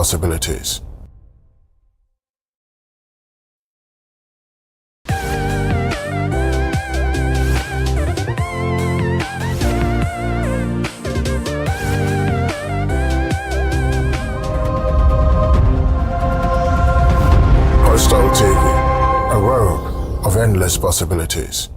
possibilities. TV, a world of endless possibilities.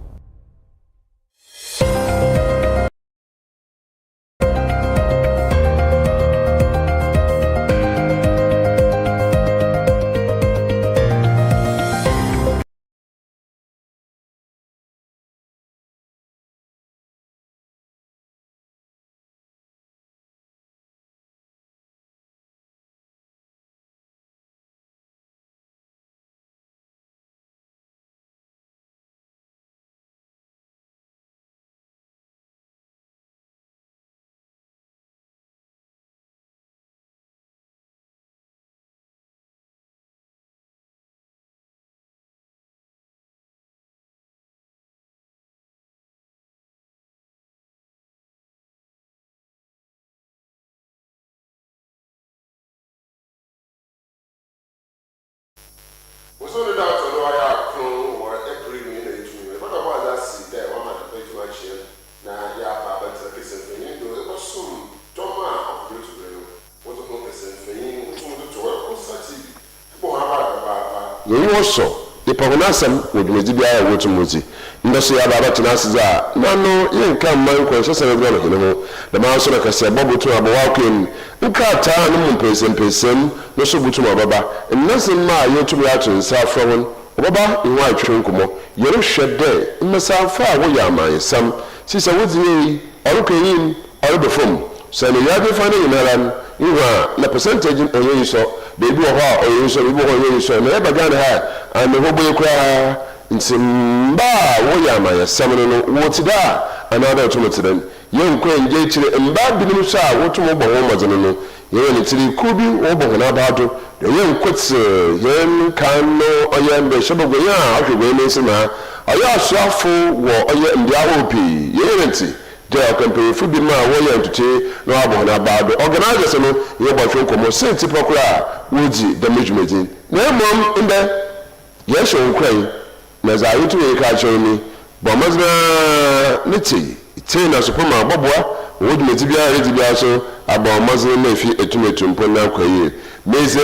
Also, the Pagonasam would be the water muzi. Industry about Nasa, no, you can't mind conscious and the mouse like I said, Bobo to a walking, and car and person, no so good to my baba, and nothing my you to be out in South Rowan, Baba in white trunkumo, you shed there, in the South far away, my son, since I was the Orukain, or the phone, so the Yabi finding in Ireland, you are the percentage in a so. Baby or you so we so never got her and the hobo cry in Simba Woyama, Samuel, what's that? Another to them. Young Queen Jay and bad Binusa, what to mobile woman, you and it's could be over and about the young quits, young Kano, or young Bishop of the Yard, the way Mason, I asked Safu, or young Yaopi, Yenty. There can be food in my way to tea, no about the organizers, you about your common sense, Pocra, Woody, the meeting. No, mom, in there. Yes, you'll cry. As I eat to catch me, but Mazna Nitty, Tina Supoma, Bobwa, would me to be also about Muslim Nefi, a tomato, Pona Quay, Mazy,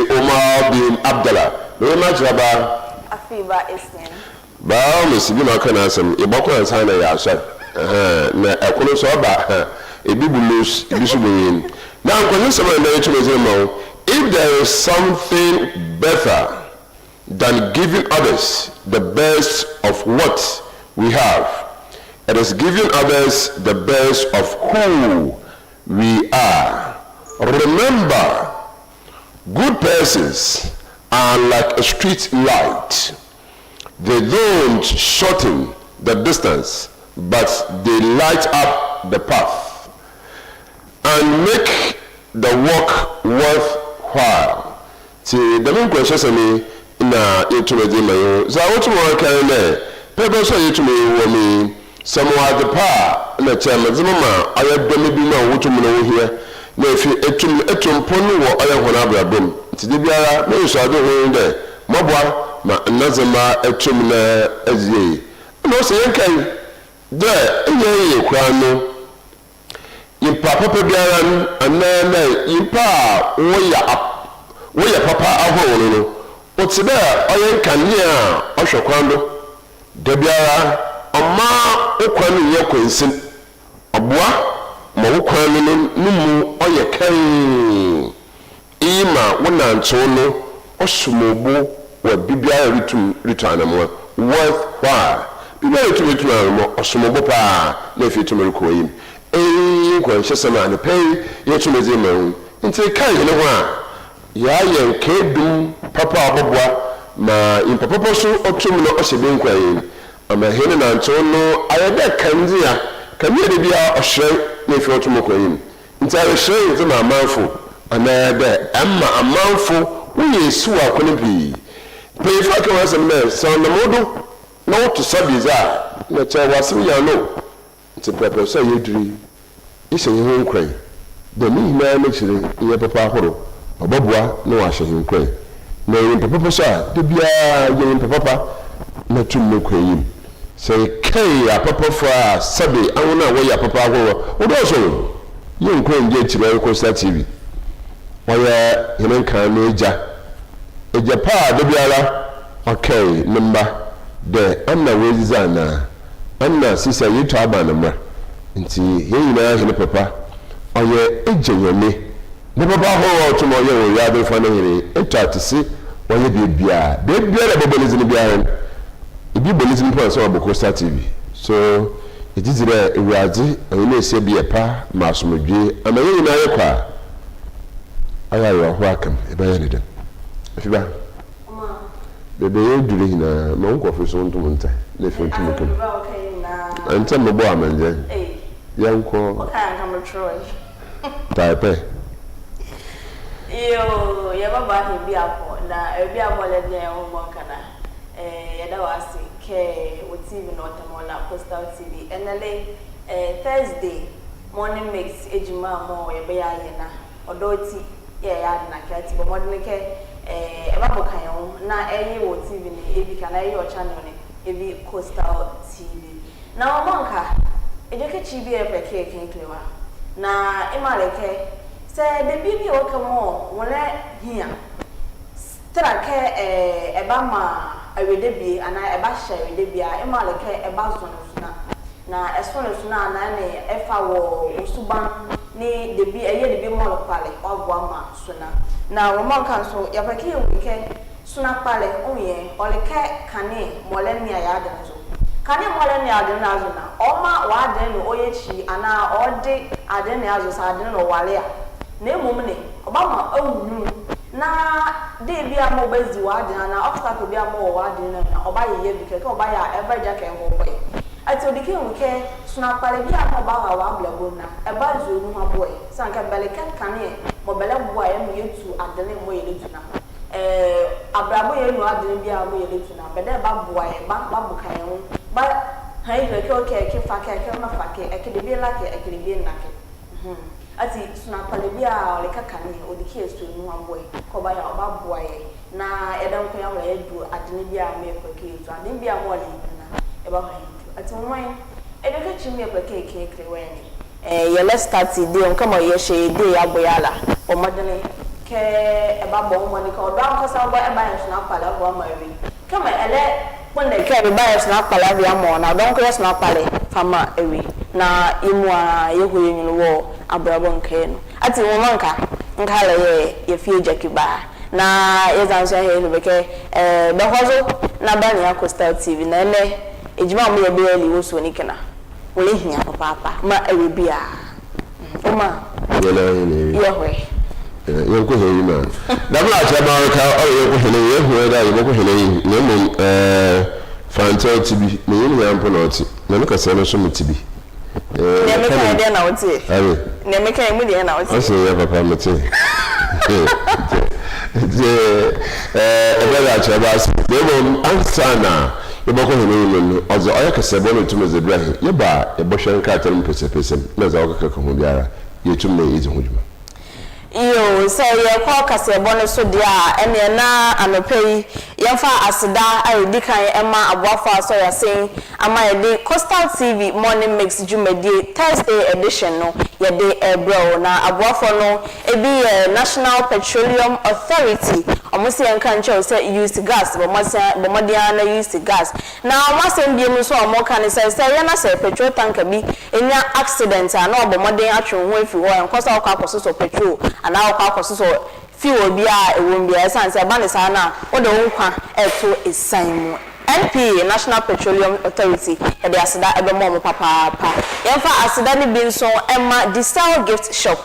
Omar bin Abdallah, very much about Afiba Essien. Bow, Miss Bimakanasam, Iboko and Sana Yasha. Na akono so ba ebibulus bisubuyin now when someone there to if there is something better than giving others the best of what we have, it is giving others the best of who we are. Remember, good persons are like a street light. They don't shorten the distance, but they light up the path and make the walk worthwhile. See, the main question is na etumedi mayo. So what more can there? People say to me, somewhere the pa na chama zima aya demi bi na wotu mu no here. Na efi etum ponu wo aya hona brabom. Ti de biara na so ado ho de. Mabwa ma nazama etum na azie. No say yankai there, in Crano, in Papa Biaran, and then in Pa, where your papa are holding. What's there? I can hear Osho Crando, Debiara, a ma, Oquan, Yoquinson, a bois, Mauquan, Numu, or your cane. Ima, one and solo, or Sumobo, where Bibia return worthwhile. Be very to it, or some bopa, nephew to Mercoim. A conscious man, the pay, yet to Mazimon, and say, kind in a while. Yay, and K. Papa Bobwa, ma in Papa so or Tumino or Sibin Quain. I'm a hen and Antono, I had that Candia, can you be a shell, nephew to Moquain. Entirely shame to my mouthful, and I had that Emma a mouthful, we is so I couldn't be. Play for a as a man, son the model. No to Sabiza, let was no. It's a pepper, so you dream. It's a young cray. The me man makes it in your papa. obabua no wa hyehin kwen na yin papa so a de bia yin papa na tum no kwen say kai apapa for sabe awona wo ya papa agwo wo do so yin kwen je tire ko sta tv oya yin kan na eja pa de biara okay number de anna weziza na anna sisa yitu aba na mra nti yin na yin papa oya ejeyene ne papa ho to mo ye wo ya be fa na hire eta tisi oya bibia la bobolizini biara ibi bolizini po so aboko sta tv so it is there ewiazi Eunice bi epa masomdwe ama yin na ye kwa aya yo ho akam e ba ye ne dem Afiba bebe ye dure hina ma nko fi so ntum nta le fi ntum kem anta mo bo amanje ya nko o kan kam troy type yo ya baba he bi apo na e bi apo le den o mo kana ya da wasi ke o TV no tamo na Coastal TV enele Thursday morning mix ejima mo ye be ya ye na odoti ye ya na kati bo modern ke eba bokan yo na eyi wo TV ni ebi kana eyi o channel ni ebi Coastal TV na omonka ejeke chibi e peke kenklewa na imaleke se de bibi o kamo wole hia strake eba ma awede bi ana eba hye awede bi a imaleke eba zonu suna na esonu suna na ne efa wo usuban ni de bi eye de bi mo pale ogwa ma suna na womanka so ya peke wike suna pale onye oleke kane molenia ya de so kane molenia ya de na zo na oma wa de no oyechi ana ode ade na azo sa ade no wale a na emum ne obama awunu na de bia mo bazi wa de na obstacle bia mo wa de na oba ye bi ke oba ya eba ja ke ho boy ati odike wike suna pale bia mo ba wa blago na eba zo nu ha boy sanka bele kane mo bele bo a em yetu ade ne mo ye letu na abrabo ye nu ade bia mo ye letu na bede ba bo a ba bukan ho ba hai ke ke fa ke na fa ke de bi la ke de bi na ke ati suna pale bia ole kaka ni odike esu nu aboy ko ba ya oba boye na edam ko ya wala edu adene bia me ko ke esu adene bia mo le na e ba han ati mo wan edeke chimi e ko ke krewe ni ye let's start day on kama ye she day aboyala o madene ke e ba bo mo ni ko do am ko sa bo e ba ya suna pale bo ma wi kama ele when they care ba ya suna pale bia mo na don ko ya suna pale fama ewi na imu a yehu yenyu wo abrabo nke no ati wo manka nkala ye fie jakiba na yezanso he no beke be hozo na bani ya Coastal TV na ele ejima mo ye be ali wo so ni kana wo le hia papa ma ewe bia oma ye hwe ye ko he yima da bla cha ba ka o ye ko hele ye hwe da ye ko hele yi na mo Fantasy TV me yin ya mpo na oti na ka se no so mutibi Nemeka ide na oti. Aye. Nemeka emu de na oti. O se ya papa meti. Ebe da che ba se. Debo ansana. Ebe ko hene no. Ozo oya kase bo no tumo ze bra he. Ye ba e bo hwen ka tarim pese na za okaka ka ho biara. Ye tum na yizi hojuma. Iyo se ye kwa kase bo no so dia ene na anopei yemfa aseda ayedi kan ema aboafo aso ya sen ama yedi Coastal TV morning mix jumedie Thursday edition no yedi ebro na aboafo no ebi National Petroleum Authority omusi enka nche say use gas bo modia na use gas na omasem biem so omoka ne say ye na say petrol tanker bi enya accident na bo modern atwe ho afi ho enkosa okwa akoso petrol ana okwa akoso fi obi a ewon bia esanse ba ne sa na o de wonkwa eto esan mu NPA National Petroleum Authority e de aseda ebe mo papa yemfa aseda ni bi nso emma diesel gift shop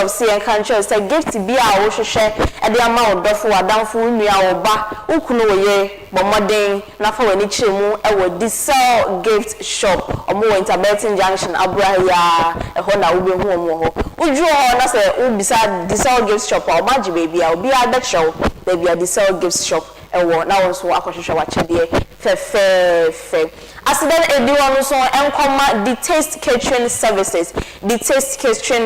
see and control say gift bi a wo hwehwe e de ama odofo adamfo nua oba ukunu woye bomoden na fa wani chiremu e wo diesel gift shop omo Interbetin Junction Abrahia e ho na wo be hu omo ho uju ho na say wo bisa diesel gift shop o maji baby a obi a da show baby a diesel gift shop ewo na won so akohwehwe wa chede fe asiden edi wonu so enkoma the taste catering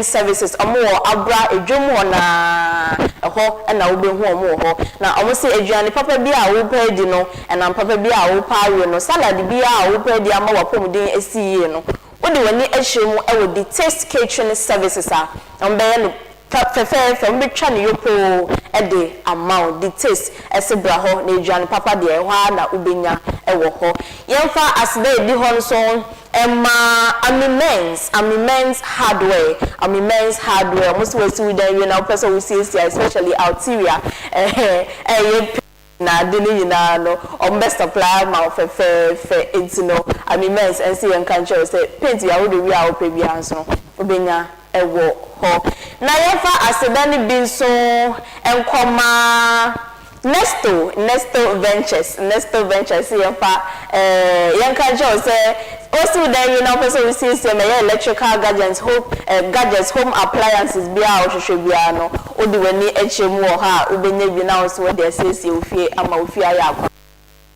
services omo abra edwom ho na ho na wo behu omo ho na omo se aduane papa bi a wo pa di no na papa bi a wo pa we no salad bi a wo pa di ama wapomden esiye no wodi wani ehyemu e the taste catering services a ombe no fe mbe twa ne yopo de amount the taste esebra ho na aduane papa de ho na ubenya ewo ho yemfa asde di ho nso amimens hardware most we see there you know person we see especially Altiria na deni na no best supply ma fe no amimens and see and can say paint ya wo de wi a wo pe bia nso ubenya ewo ho na yefa asedani bi nso enkoma Nesto Ventures yefa yanka jo say also then you know person we see say electrical gadgets home appliances bia ohwehwe bia no odi wani echemu ho ha ubenya bi na so we dey say ofie ama ofie aya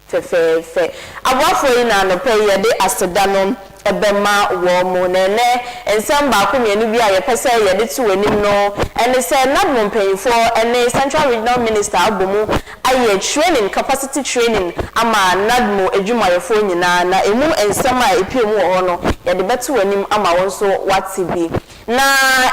fe abafo yi na no pay ye de asedano ebema wo mo nene ensem ba ko mienu bi a ye pese ye de tu anim no ene se nadmo mpanyfo ene central regional minister abomu aye training capacity training ama nadmo edwumayefo nyina na emu ensem a epiemu ho no ye de betu anim ama won so wati bi na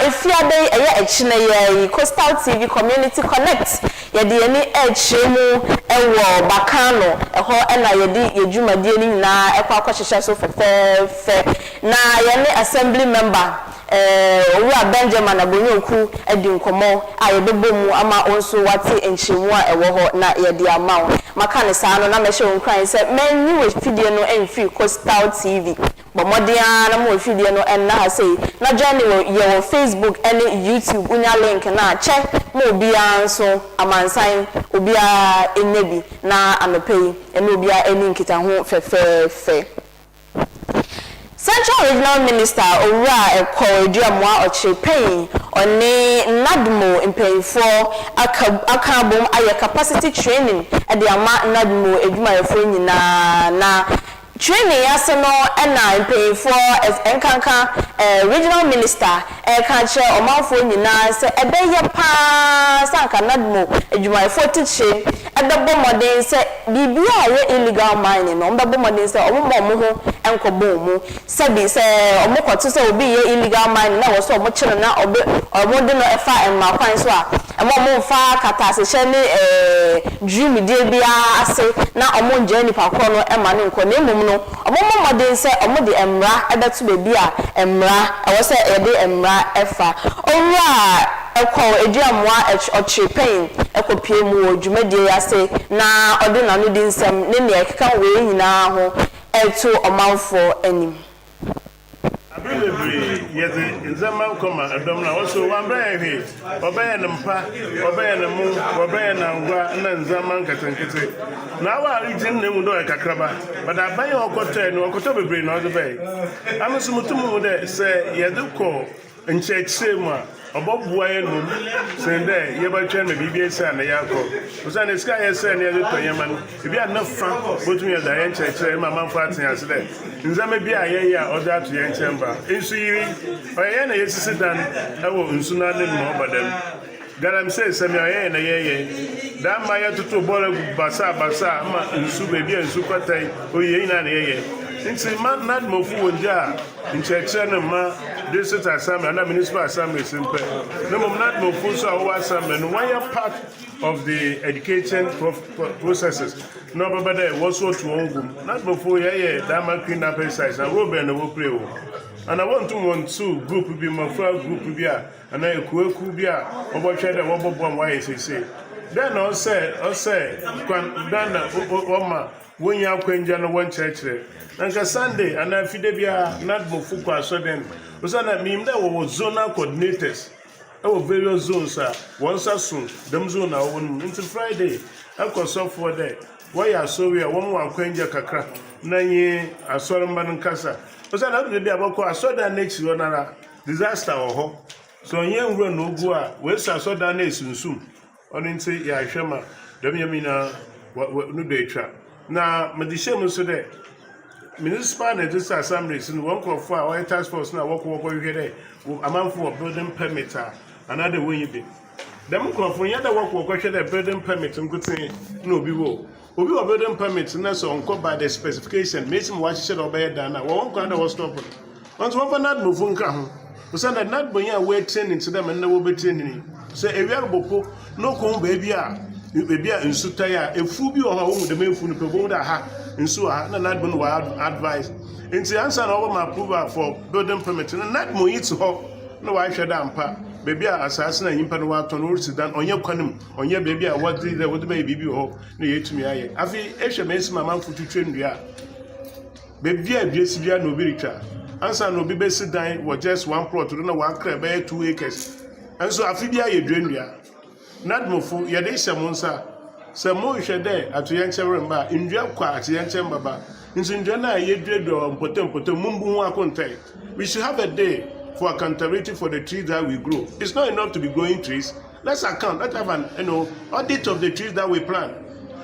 efiade eye echine ye Coastal TV Community Connect ye de ani echemu ewo bakano eho ena ye de yedwumadie ni nyina ekwa akohyehyɛ so fe na yene assembly member owura Benjamin Abonyoku edi nkomo ayebebo mu ama onso wate enchemu a ewo ho na ye de amawo maka ne saa no na mehye onkran se menyi we fidie no enfi Coastal TV bomodia na mo fidie no en na say na join your Facebook and YouTube unya link na che mo bia nso amansan obia enyebi na anopei ene obia eni nkita ho fe Central Regional Minister Owura Ekoduamwa Ochepei oni nadmo impeyfo akabom aye capacity training e de ama nadmo edwumayefo nyina na training yasono ena impeyfo enkanka regional minister kanche omanfo nyina se ebeye pa sanka nadmo edwumayefo tiche edebo modern se bibia ye illegal mining no mbebo modern se omo ho enkobo mu sebi se omokoto se obi ye illegal mining na wo so omo kire na omo de no efa emma kwan so a emo fa katase hye ne dream die bia ase na omo nje nipa kro no emma ne nko na mum no omo modern se omo de emra ebeto bebi a emra ewo se e de emra efa owura ekọ Eduamwa Ochepei ekopie mu odwumadie yase na ode na no di nsem ne ne ekeka we nyina ho eto omanfo anim abelebri yeze nzama koma adom na also wambra he obeye ne mpa obeye ne mu obeye na ngwa na nzama nketenkete na wa region ne mu do kakraba but abaye okoto ne okoto bebre na ode bay amesu mutum de se yede ko ncheche mu a obobua enum sende yeba me bibia esa na yakọ usane ska yesa na yedo toyema no bibia na fa botum ya da yen cheche ma manfa aten ase de nzama bia ye ya oda ato yen chemba ensu yiri oye na yesisi dan ewo nsu na ne no obadam garam se semi oye na ye da ma ya tutu bola basa ma nsu bibia nsu kwatai oye ina na ye nti man nad mofu wonja ncheche na ma district assembly and municipal assembly simple no mom nad mofu so our assembly no one part of the education processes no baba there was so to ongum nad mofu ye that man clean up exercise and robe na wo pray o and I want to group be my friend group be and I ku be obo hwe da wo bobo am why say then I say kwan dan na oma wonya kwanja no won church Nanka Sunday and Afide bia nadmo fuko asoden. Usana mimda wo zonal coordinators. Our various zones are once soon. Them zone are one until Friday. I could solve for that. Why are so we are one more quenja kakra. Nanye asorman kasa. Usana the abako asoda next one disaster or ho. So young run no go. West asoda next soon. On into ya shema. Them yamina what no day trap. Now, Medishem so there. Municipal Legislative Assemblies in one call for our task force now walk you here. A man for building permit, another way you be. Them call for the work the building permit and good thing no be woe. We were building permits and that's on by the specification, makes him watch it or bear than one kind of was stopping. Once one for not move on, we send that not bring away training to them and no be training. Say a real no come baby. Baby in Sutaya, a fubi or home the main food provoda ha in Sua, and not been advice. In the answer over my approval for building permit, and not more eats ho, no I shall damn pa. Baby assassin and impanua to no sit down on your conum, on your baby, what did there would baby ho, near to me. I feel Esha makes my mouth to train ya. Baby, BSV no village. Answer no be sit down was just one plot to know 1 crab 2 acres. And so Afibia ye drain ya. Not more for your day, Samonsa. Some more shade at Yancha in Jab Quat, Yancha Baba. In Sinjana, ye dread or potem Mumbu contact. We should have a day for accountability for the trees that we grow. It's not enough to be growing trees. Let's account, let's have an audit of the trees that we plant.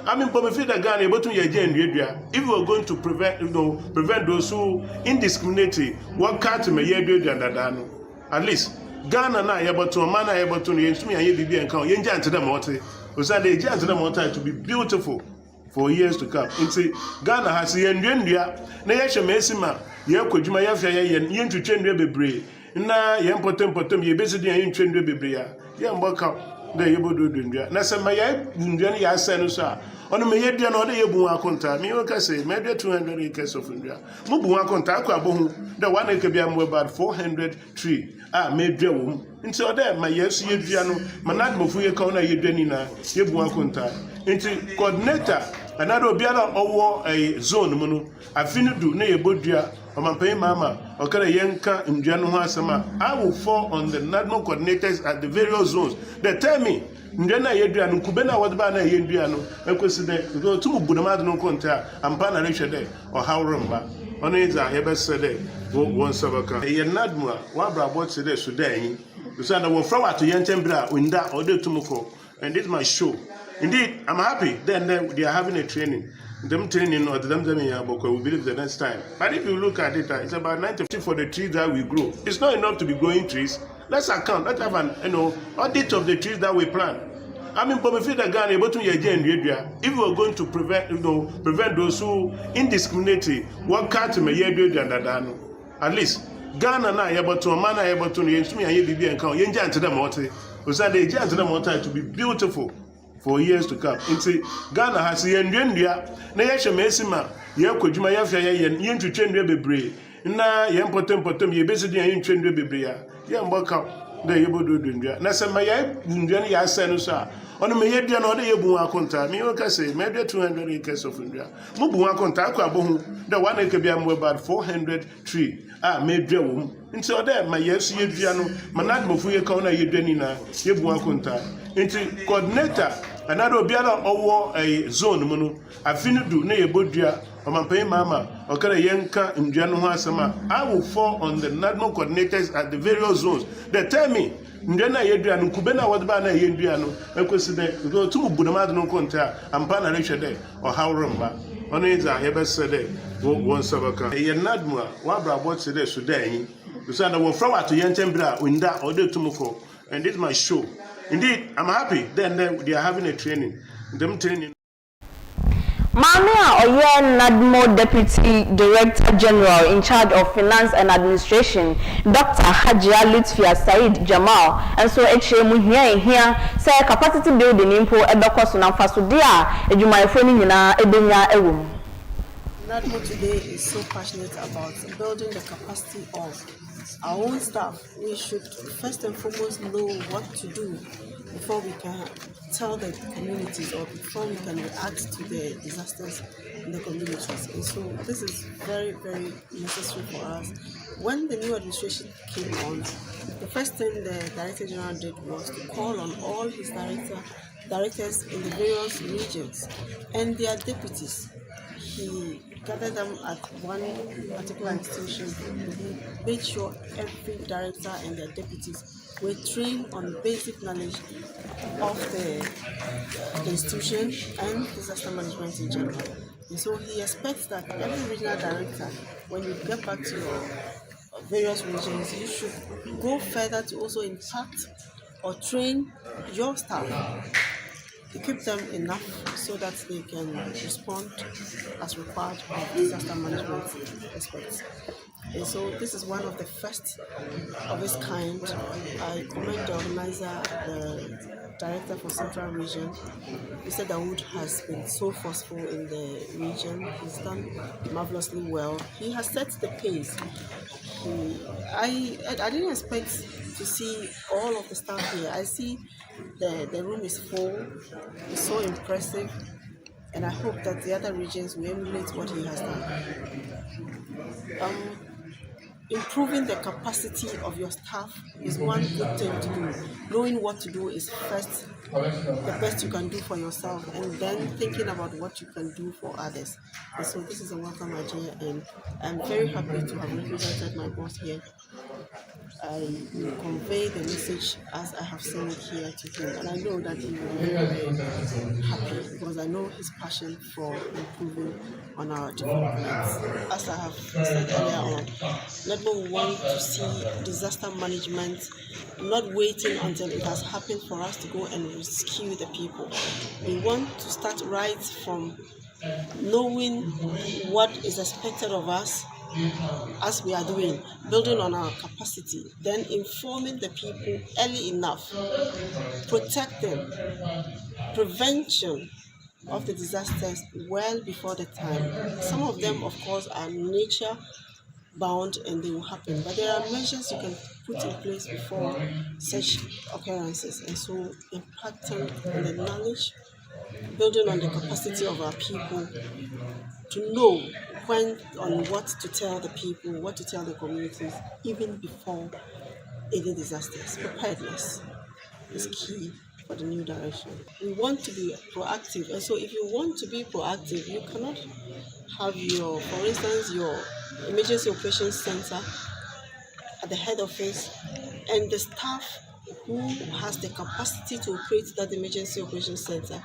I mean, Pomifida Ghana able to if we are going to prevent those who indiscriminately work out to me at least. Ghana na able to man able to use me and BB and count Yenja to the Morte. Was that the Jan to the Morte to be beautiful for years to come. And see, Ghana has the India, Nayasha Messima, Yakujuma Yafia, Yen to change the brave. Na Yan Potem, ye basically in train the Bibria. Yan work out the able to do India. Nasa Maya, Indian Yasanusa. On the Mayadian or the Yabua contact, me, okay, say, maybe 200 acres of India. Mubua contact, the 1 acre be about 400 trees. Made drum. And so there, my yes, ye piano, Manad Mofuya Kona Yedenina, Yabua contact. Into coordinator, another Biana over a zone, Mono, I finished do near Budia, or my pay mama, or Kara Yanka in January Sama. I will fall on the NADMO coordinators at the various zones. They tell me. Njana Yedrian, Kubena, what about Yedriano, and consider go to Budamado contact, and Panarishade, or how rumba. On it, I ever said, one Sabaka. A Nadmua, Wabra, what's the Sudan? The son will throw out to Yantembra, Winda, or the Tumoko, and this is my show. Indeed, I'm happy. Then they are having a training. Them training or them we believe the next time. But if you look at it, it's about 90% for the trees that we grow. It's not enough to be growing trees. Let's account. Let's have an audit of the trees that we plant. I mean, Pomifida Ghana able to if we are going to prevent those who indiscriminately work out to me at least Ghana na able to man able to use me and BB and count Yenja to the Morte. Was that the Jan to the Morte to be beautiful for years to come. And see, Ghana has the India, Nayasha Messima, Yakujuma Yafia, Yen to change the brave. Na Yan Potem, ye basically in train the Bibria. Yan work out the able to do India. Nasa Maya, Indian Yasanusa. On the Mayadian or the Yabua contact, me, okay, say, maybe 200 acres of India. Mubua contact, the 1 acre be about 400 trees. Made drum. And so there, my yes, Yediano, Manad Mofuya Kona Yedenina, Yabua contact. Into coordinator, another Biana over a zone, Mono, I finished do near Budia, or my pay mama, or Kara Yanka in January Sama. I will fall on the NADMO coordinators at the various zones. They tell me, Njana Yedrian, Kubena, what about Yedriano, and consider go to Budamado contact, and Panarishade, or how rumba. On it, I ever said, one Sabaka. A Nadmua, Wabra, what's the Sudan? The son will throw out to Yantembra, Winda, or the Tumoko, and this is my show. Indeed, I'm happy. Then they are having a training. Them training. Mamia Oye Nadmo Deputy Director General in charge of Finance and Administration, Dr. Hajia Lutfia Said Jamal, and so HM here say capacity building impo ebekos na fasodia ejumayefoni nyina ebenya ewum. Nadmo today is so passionate about building the capacity of our own staff. We should first and foremost know what to do before we can tell the communities or before we can react to the disasters in the communities. And so this is very, very necessary for us. When the new administration came on, the first thing the Director General did was to call on all his directors in the various regions and their deputies. He gathered them at one particular institution. He made sure every director and their deputies were trained on basic knowledge of the institution and disaster management in general. And so he expects that every regional director, when you get back to your various regions, you should go further to also impact or train your staff, equip them enough so that they can respond as required by disaster management experts. And so this is one of the first of its kind. I commend the organizer, the director for Central Region. Mr. Dawood has been so forceful in the region. He's done marvelously well. He has set the pace. I didn't expect to see all of the staff here. I see the room is full. It's so impressive. And I hope that the other regions will emulate what he has done. Improving the capacity of your staff is one good thing to do. Knowing what to do is first the best you can do for yourself, and then thinking about what you can do for others. And so this is a welcome idea, and I'm very happy to have represented my boss here. I will convey the message as I have seen it here to him, and I know that he will be very happy because I know his passion for improving on our developments. As I have said earlier on, Nedmo want to see disaster management not waiting until it has happened for us to go and rescue the people. We want to start right from knowing what is expected of us as we are doing, building on our capacity, then informing the people early enough, protect them, prevention of the disasters well before the time. Some of them, of course, are nature bound and they will happen, but there are measures you can put in place before such occurrences, and so impacting on the knowledge, building on the capacity of our people to know when on what to tell the people, what to tell the communities, even before any disasters. Preparedness is key for the new direction. We want to be proactive, and so if you want to be proactive, you cannot have your, for instance, your emergency operations center at the head office and the staff who has the capacity to operate that emergency operations center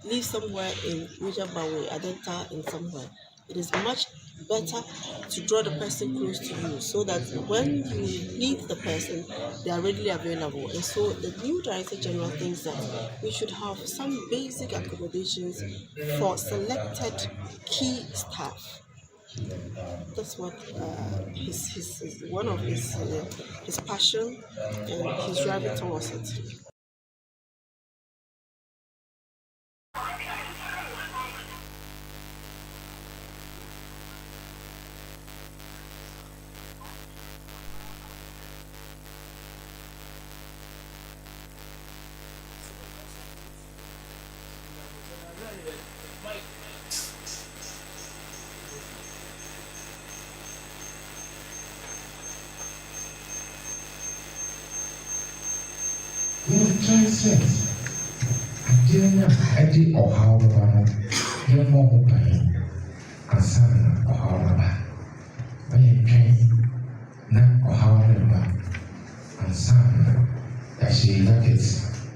live somewhere in Wijabawe, Adenta, and somewhere. It is much better to draw the person close to you so that when you need the person, they are readily available. And so the new Director General thinks that we should have some basic accommodations for selected key staff. That's what his one of his passion, and he's driving towards it. Sense. I didn't have or how you're more open. A son or however. I am trained now or however. And son, that she jackets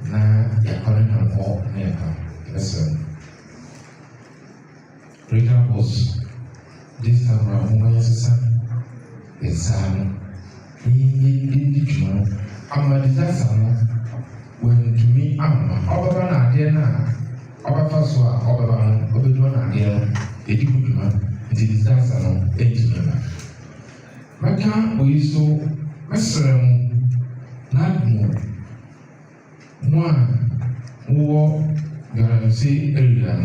now you're calling her more never. Listen. Reader was this time around my son. It's I'm a disaster. When to me, Obama Diana, Obafaswa, Obama, Obedona Diana, the Diputman, the disaster, 18. Maka, we saw Messerem, not more. One, war, guarantee area,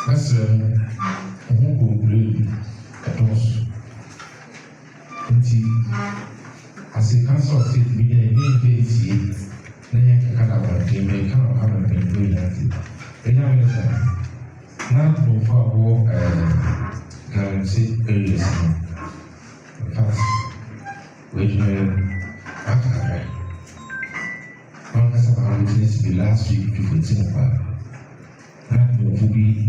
Messerem, who will breed at us. As a council of state, we get a new face. Naya kakala game kama kama pembeni yake. Ina meza na mfano guarantee areas. Fast. Regional after. One kasa this be last week to 14 about. Na mfubi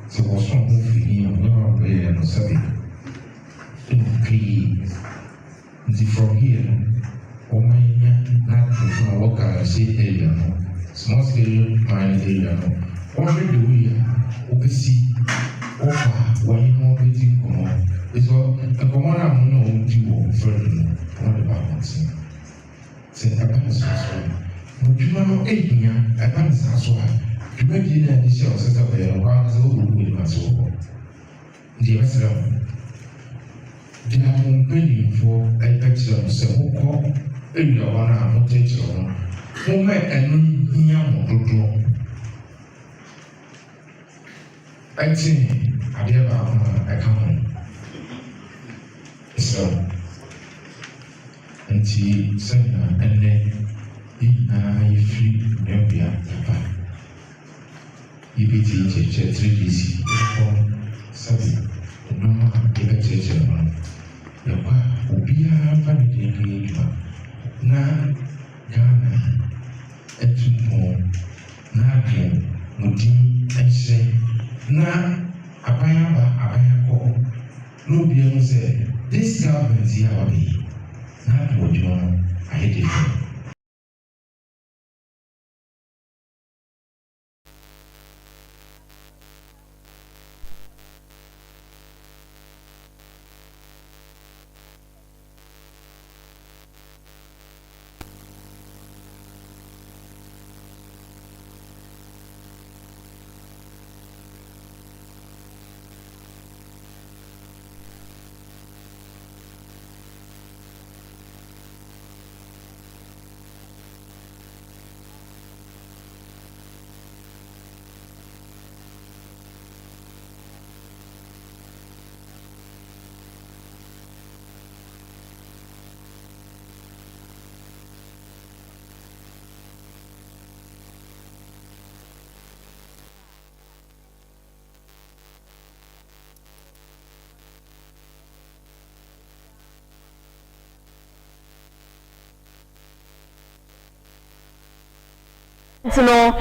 so was some movie on your way and sabi. From here. Not from what can I say area, small scale mining area, already the way obviously offer when you know betting come it's all a common amount of people further on the balance. Say a balance but you know, 8 years, a balance as well. You may be in the show, set up there, one is over with my soul. The restaurant. They have been paying for a picture, so who call in your one arm, take your own. Who may and young to draw. I think I never a come. So, and she said, and then you free, maybe Papa. You be teacher, 3DC, 7, no more, give a teacher. Ubia family na Ghana etupo na ke mudi ense na abayako no be able say this government here will be not what you want I hate it. No,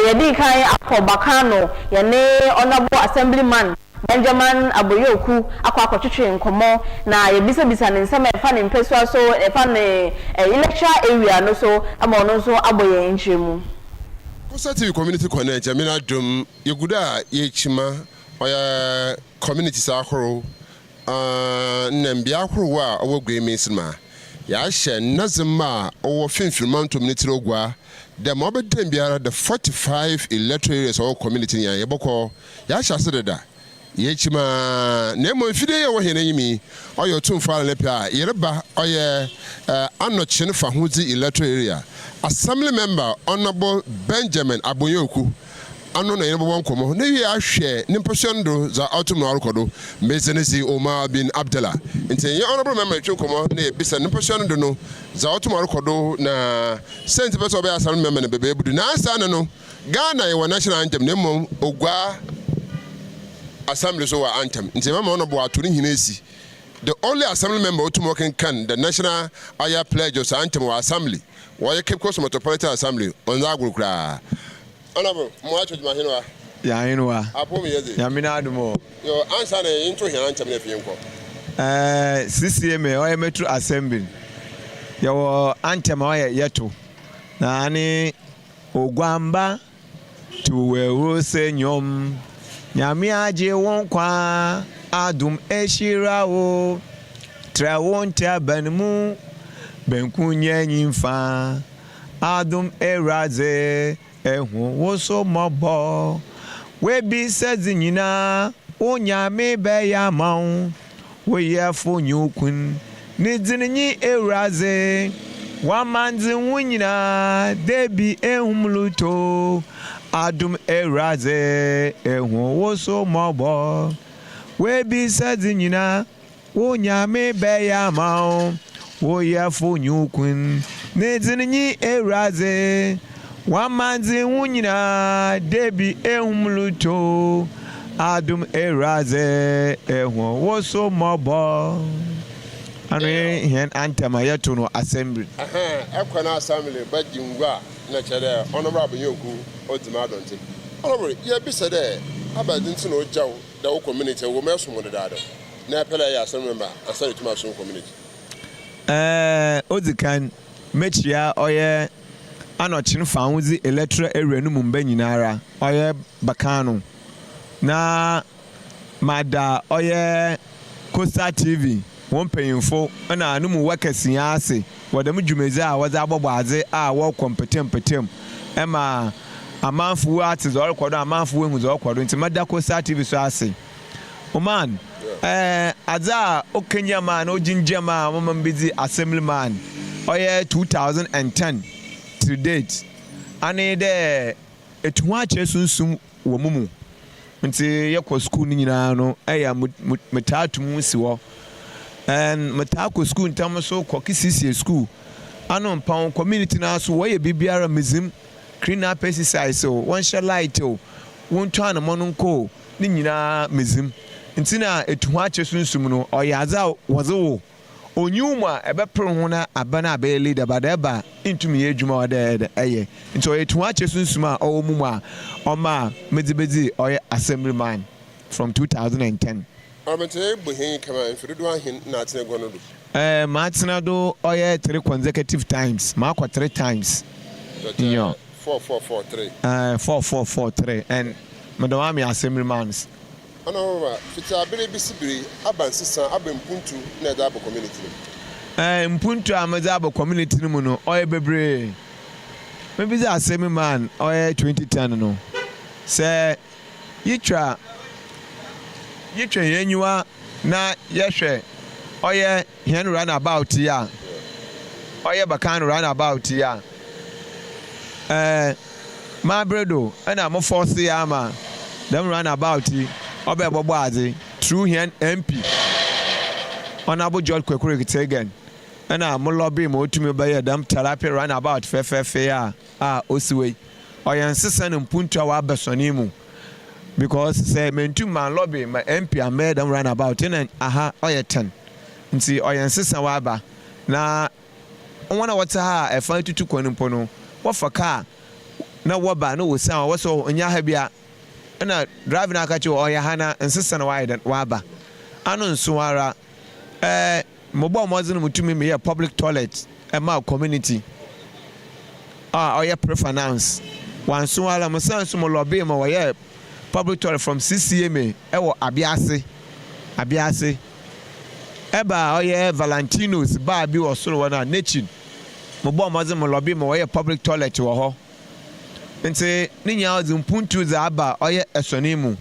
yedi kai akọ bakano yene honorable assemblyman Benjamin Aboyoku akọ akọtwetwe nkomo na yebisa ne nsema efa ne mpesua so efa ne electoral area no so ama no so aboye nchemu. Positive community connect Jamina dum yeguda yechima oya community sakoro nambia akoro a owogwe mesima ya hye nazima owo finfirman community rogwa the mobile biara the 45 electoral areas of community ya yeboko ya hye aseda yechima nemo fide ye wo hene yimi oyo tumfa lepia yereba oye anochine fa hudi electoral area assembly member honorable Benjamin Aboyoku ano na yebo nkomo na wi ahwe ne mposiondo za autumn no arokodo mezenesi Omar bin Abdallah nti ye honorable member nkomo na ebisa ne mposiondo no za autumn arokodo na sent person obe assembly member na bebe ebudu na asa no Ghana ye national anthem ne mom ogwa assembly so wa anthem nti mama honorable aturi hinesi the only assembly member otumo can the national aya pledge of anthem wa assembly wa Cape Coast Metropolitan Assembly on that group kra honorable mo acho juma hinwa ya hinwa apo mi yeze ya mina adumo yo answer na into hin anthem na fie nko CCM o metro assembly yo anthem o yeto na ani ogwamba tuwe rose nyom nyame aje won kwa adum eshirawo trawon tabanmu benkunye nyimfa adum eraze ehun woso mobo we bi sezi nyina onyame be ya maun we ye fonyukun ni dzininyi eraze wamanzi wunyina debi ehumluto adum eraze ehun woso mobo we bi sezi nyina onyame be ya maun wo ya fonyukun ni dzininyi eraze wamanzi wunyina debi ehumluto adum eraze ehun woso mobo anu hen antama yeto no assembly ekwana assembly bajingwa na chere honorable Aboyoku odima donte honorable ye bisa de abadinti no jaw da wo community wo meso mo dada na apela ya assembly member asari tuma so community odikan mechia oye anochine faunzi electoral area no mumba nyinara ɔyɛ bakano na mada ɔyɛ Costa TV wɔn mpanyinfo ɛna no mu workers nya ase wɔdɛm dwumadzi a wɔdze abɔbɔ adze a wɔ kɔmpetem ɛma amanfo ate zɔ ɔrekɔdo amanfo ehu zɔ ɔrekɔdo nti mada Costa TV so ase oman adze a okenya man oginja man mama mbedzi assemblyman ɔyɛ 2010 to date ane dɛ etu ho akyerɛ sunsum wɔ mu nti yɛkɔ school ni nyinaa no ɛyɛ metaatum si hɔ and metaakɔ school ntam so kɔ kisisi school ano mpɔn community na so wɔyɛ bibiara mizim clean up exercise o wɔn hyɛ light o wɔn tɔ anamɔ no nko ne nyinaa mizim nti na etu ho akyerɛ sunsum no ɔyɛ adze a wɔdze wo onyum a ɛbɛpere ho na aba na abɛyɛ leader badaba ntumi yɛ adwuma ɔdɛ ɛyɛ nti ɔyɛ tu akyɛ sunsum a ɔwɔ mu a ɔma medzibedzi ɔyɛ assemblyman from 2010 ɔbɛtɛ buhin kama mfirido ahin na atena gɔno do ma atena do ɔyɛ 3 consecutive times ma akɔ 3 times 4443 4443 and madam assemblymans Honorable, Fitabili Bisibiri, Abansisa, Abimpuntu, Nedabo community. Mpuntu Amazabo community no, Oye Bebre. Maybe that same man, Oye 2010 no. Say, Yitra Yenua, na Yeshe, Oye Hen run about ya. Oye Bakan run about ya. My bredo, and I'm a force yama. Them run about ye. Obe Bobazi, through here MP. Honorable George Kwekuri again. And I'm lobby more to me by a damn therapy run about fair Osiwe. I insist on Punta Wabasonimu. Because say men to my lobby, my MP I made them run about and aha oya 10. And see I insist on Waba. Na one what's a fight to Konumpono. What for car? No waba no sound what's so in Yahabia. Na driving akacho oya hana insist na waba anu nsuara mobo mozi no mutumi me public toilet ma community oya prefinance wan suara musansu mo lobby mo oya public toilet from CCMA ewo abiase eba oya Valentinos ba bi osoro wana nechin mobo mozi mo lobby mo oya public toilet wo ho nti ninya ozin puntu za aba oye esonimu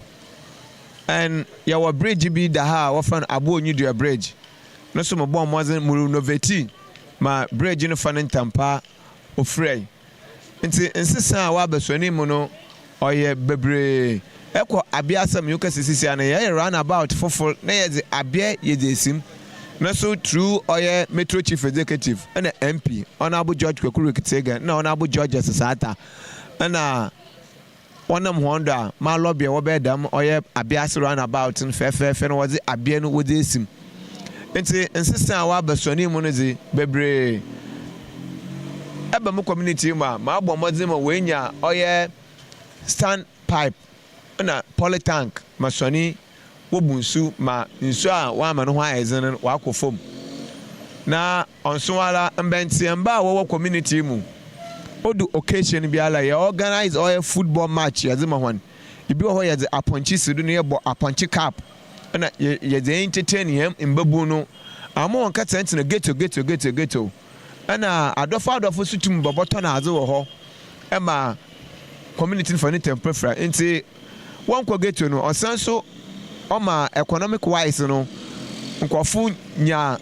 and yawa bridge bi da ha wofan abo onyidu bridge no so mo bon mozen mu noveti ma bridge no fan ntampa ofrey nti nsisa wa besonimu no oye bebre ekọ abiasam yuka sisisi ana ye run about fofol na ye de abia ye de sim no so through oye metro chief executive and MP honorable George Kwekuru Kitega na honorable George Sasata na wanam honda ma lobby wo be dam oye abias run about in fefe no was abia no wo de sim enti insistant wa besoni mu no zi bebre eba mu community ma agbo modzi ma wenya oye stand pipe na polytank masoni wo bunsu ma nsu a wa ma no ho ayezen wa akofom na onsuwala mbenti mba wo community mu odu occasion bi ala ya organize oil football match ya zima hwan ibi ho ya ze aponchi sidu no ye bo aponchi cup na ye ze entertain him mbabu no amo on kata ntina geto na adofo sutum boboto na aze wo ho ema community for any temporary nti won ko geto no osanso oma economic wise no nkofu nya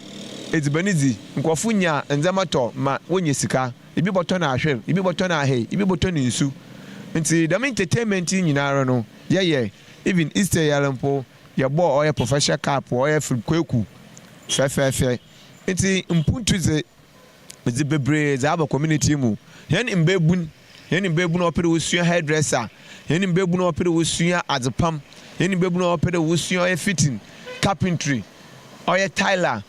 ezibanizi nkofu nya nzamato ma wonye sika ibi boto na ahwe ibi boto na ahe ibi boto ni nsu nti the entertainment nyinara no ye even Easter yalempo ye bo oye professional cup oye kweku fefe nti mpuntu ze bebre za aba community mu yen mbebun opere wosua hairdresser yen mbebun opere wosua adzepam yen mbebun opere wosua oye fitting carpentry oye tiler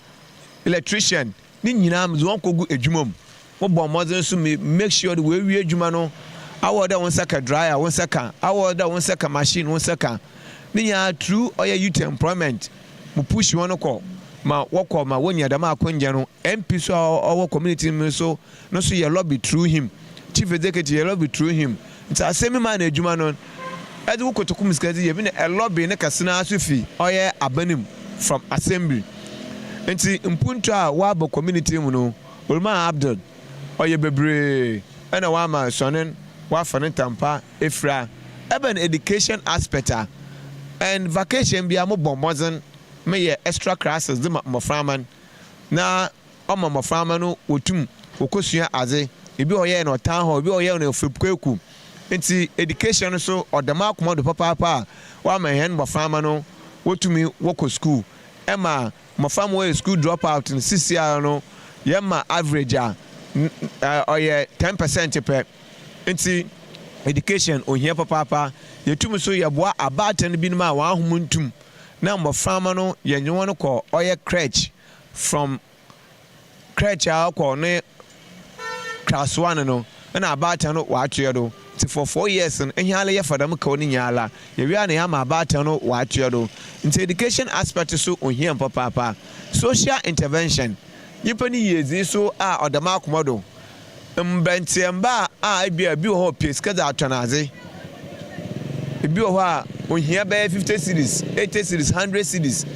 electrician ni nyina mzo won kogu edwumam wo bo mozen so make sure the we wie adwuma no awo da won saka dryer won saka awo da won saka machine won saka ni nya true oye youth employment mu push won ko ma woko ma wonya da ma akonje no MP so owo community me so no so ye lobby through him chief executive ye lobby through him it's a semi man adwuma no edi wo kotokum skadi ye bi na a lobby ne kasena asofi oye abanim from assembly enti mpunto a wa ba community mu no Ulma Abdul oye bebre ana wa ma sonen wa fane tampa efra even education aspect and vacation bia mo bombozen me ye extra classes de moframan na omo moframan no wotum okosua aze ebi oye no town hall ebi oye no fripkweku nti education so odama komodo papa wa ma hen moframan no wotumi woko school ema moframan we school drop out in CCR no yema average oye 10% per nti education ohia papa yetum so yeboa abatan binuma wa ahomuntum na mboframa no yenwo no ko oye crèche from crèche ko ne class 1 no na abatan no wa atuedo ti for 4 years no ehiale ye fadam ka oni nyala ye wi na ya ma abatan no wa atuedo nti education aspect so ohia papa social intervention yipani yezi so a odama komodo mbentiamba a ebia bi ho peska za atwanaze ebi ho a ohia be 50 series 80 series 100 series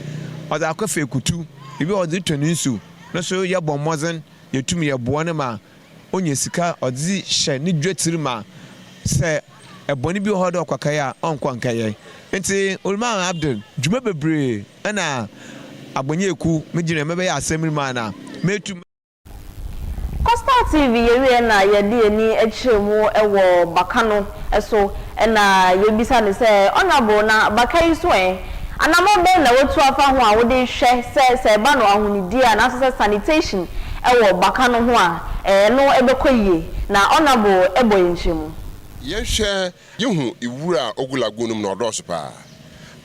oda akwafe kutu ebi ho de twani nsu no so ye bommozen yetumi ye boone ma onye sika odzi hye ni dwetiri ma se eboni bi ho de okwakai a onkwankaye enti Ulma Abdul djuma bebre na agbonye eku megire mebe ya assembly man metu Coastal TV yewe na yedi ni echemu ewo bakano eso na yebisa ne se honorable na bakai so anamo be na wotu afa ho a wode hwe se ba no ahunidi a na se sanitation ewo bakano ho a no ebekoyie na honorable ebo yenchemu yehwe yehu iwura ogulagunum na odoso pa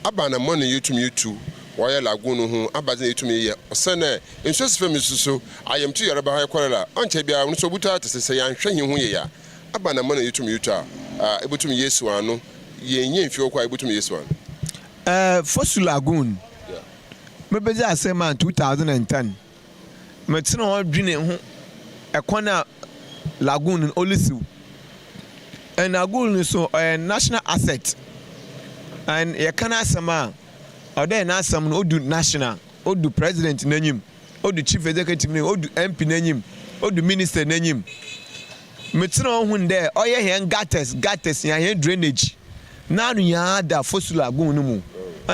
aba na mo na yetu waya lagunu hu abaze etumi ye osene ensosi fami suso ayemtu yare ba ha kwarela onche bia no so buta tesese ya nhwe hu ye ya aba na mo na yetumi yuta ebutumi yesu anu ye nye mfi okwa ebutumi yesu anu Fosu Lagoon mebeze asema 2010 metino ho dwene hu ekwana lagoon olisiu and lagoon so national asset and ye kana asema ode na asem no odu national odu president nanyim odu chief executive nanyim odu MP nanyim odu minister nanyim metino hu nde oye hen gates ya hen drainage na nu ya da Fosu Lagoon no mu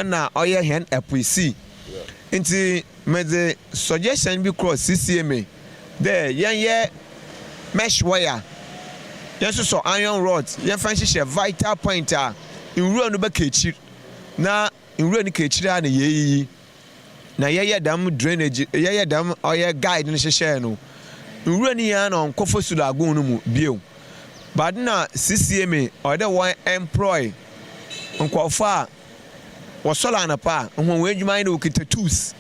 na oye hen EPC nti mede suggestion bi cross CCMA there ye mesh wire yes so iron rods ye fan hye vital point a nwura no ba kechir na nwura ni kechira na yeyi na ye dam drainage ye dam oye guide no hye no nwura ni ya na Fosu Lagoon no mu bio but na CCMA or the one employ nkwofa wasola na pa ho wadwuma ina okita tools